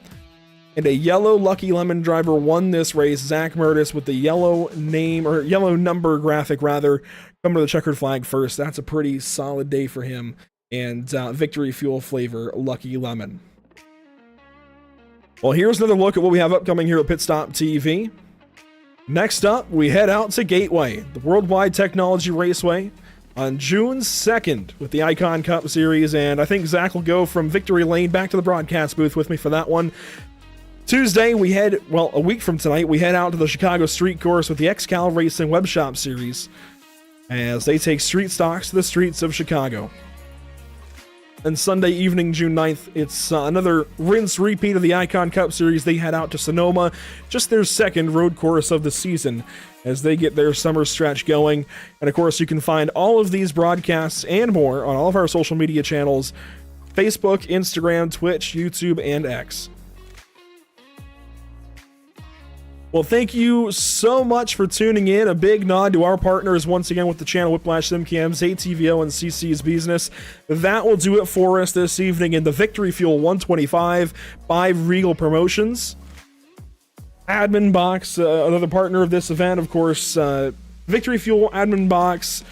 A: And a yellow Lucky Lemon driver won this race. Zach Murtis with the yellow name, or yellow number graphic rather, coming to the checkered flag first. That's a pretty solid day for him. And Victory Fuel flavor Lucky Lemon. Well, here's another look at what we have upcoming here at Pit Stop TV. Next up, we head out to Gateway, the Worldwide Technology Raceway, on June 2nd with the Icon Cup Series, and I think Zach will go from Victory Lane back to the broadcast booth with me for that one. Tuesday, a week from tonight, we head out to the Chicago Street Course with the XCal Racing Web Shop Series as they take street stocks to the streets of Chicago. And Sunday evening, June 9th, it's another rinse repeat of the Icon Cup Series. They head out to Sonoma, just their second road course of the season, as they get their summer stretch going. And of course, you can find all of these broadcasts and more on all of our social media channels: Facebook, Instagram, Twitch, YouTube, and X. Well, thank you so much for tuning in. A big nod to our partners once again with the channel Whiplash SimCams, ATVO, and CC's Business. That will do it for us this evening in the Victory Fuel 125 by Reigel Promotions. Admin Box, another partner of this event, of course. Victory Fuel, Admin Box,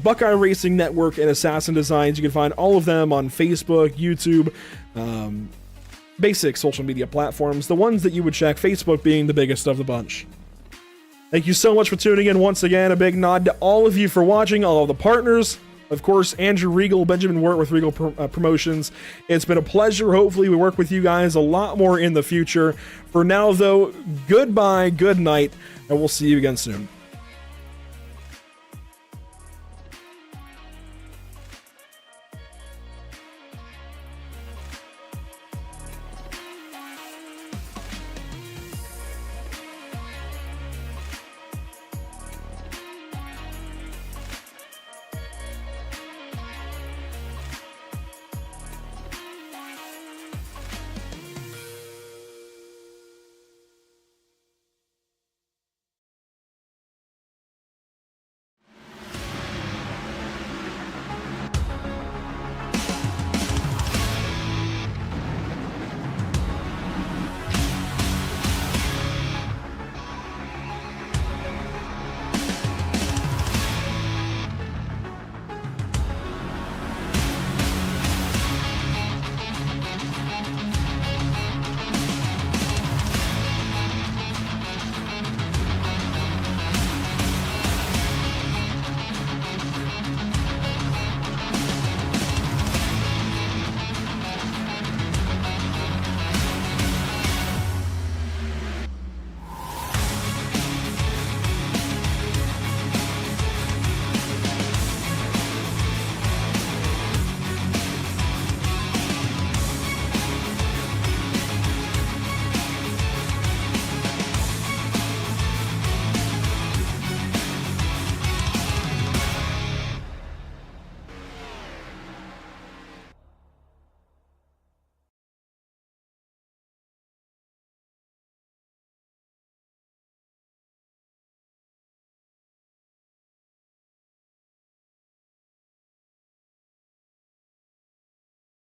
A: Buckeye Racing Network, and Assassin Designs. You can find all of them on Facebook, YouTube, basic social media platforms, the ones that you would check, Facebook being the biggest of the bunch. Thank you so much for tuning in once again. A big nod to all of you for watching, all of the partners. Of course, Andrew Reigel, Benjamin Wirt with Reigel Promotions. It's been a pleasure. Hopefully we work with you guys a lot more in the future. For now, though, goodbye, good night, and we'll see you again soon.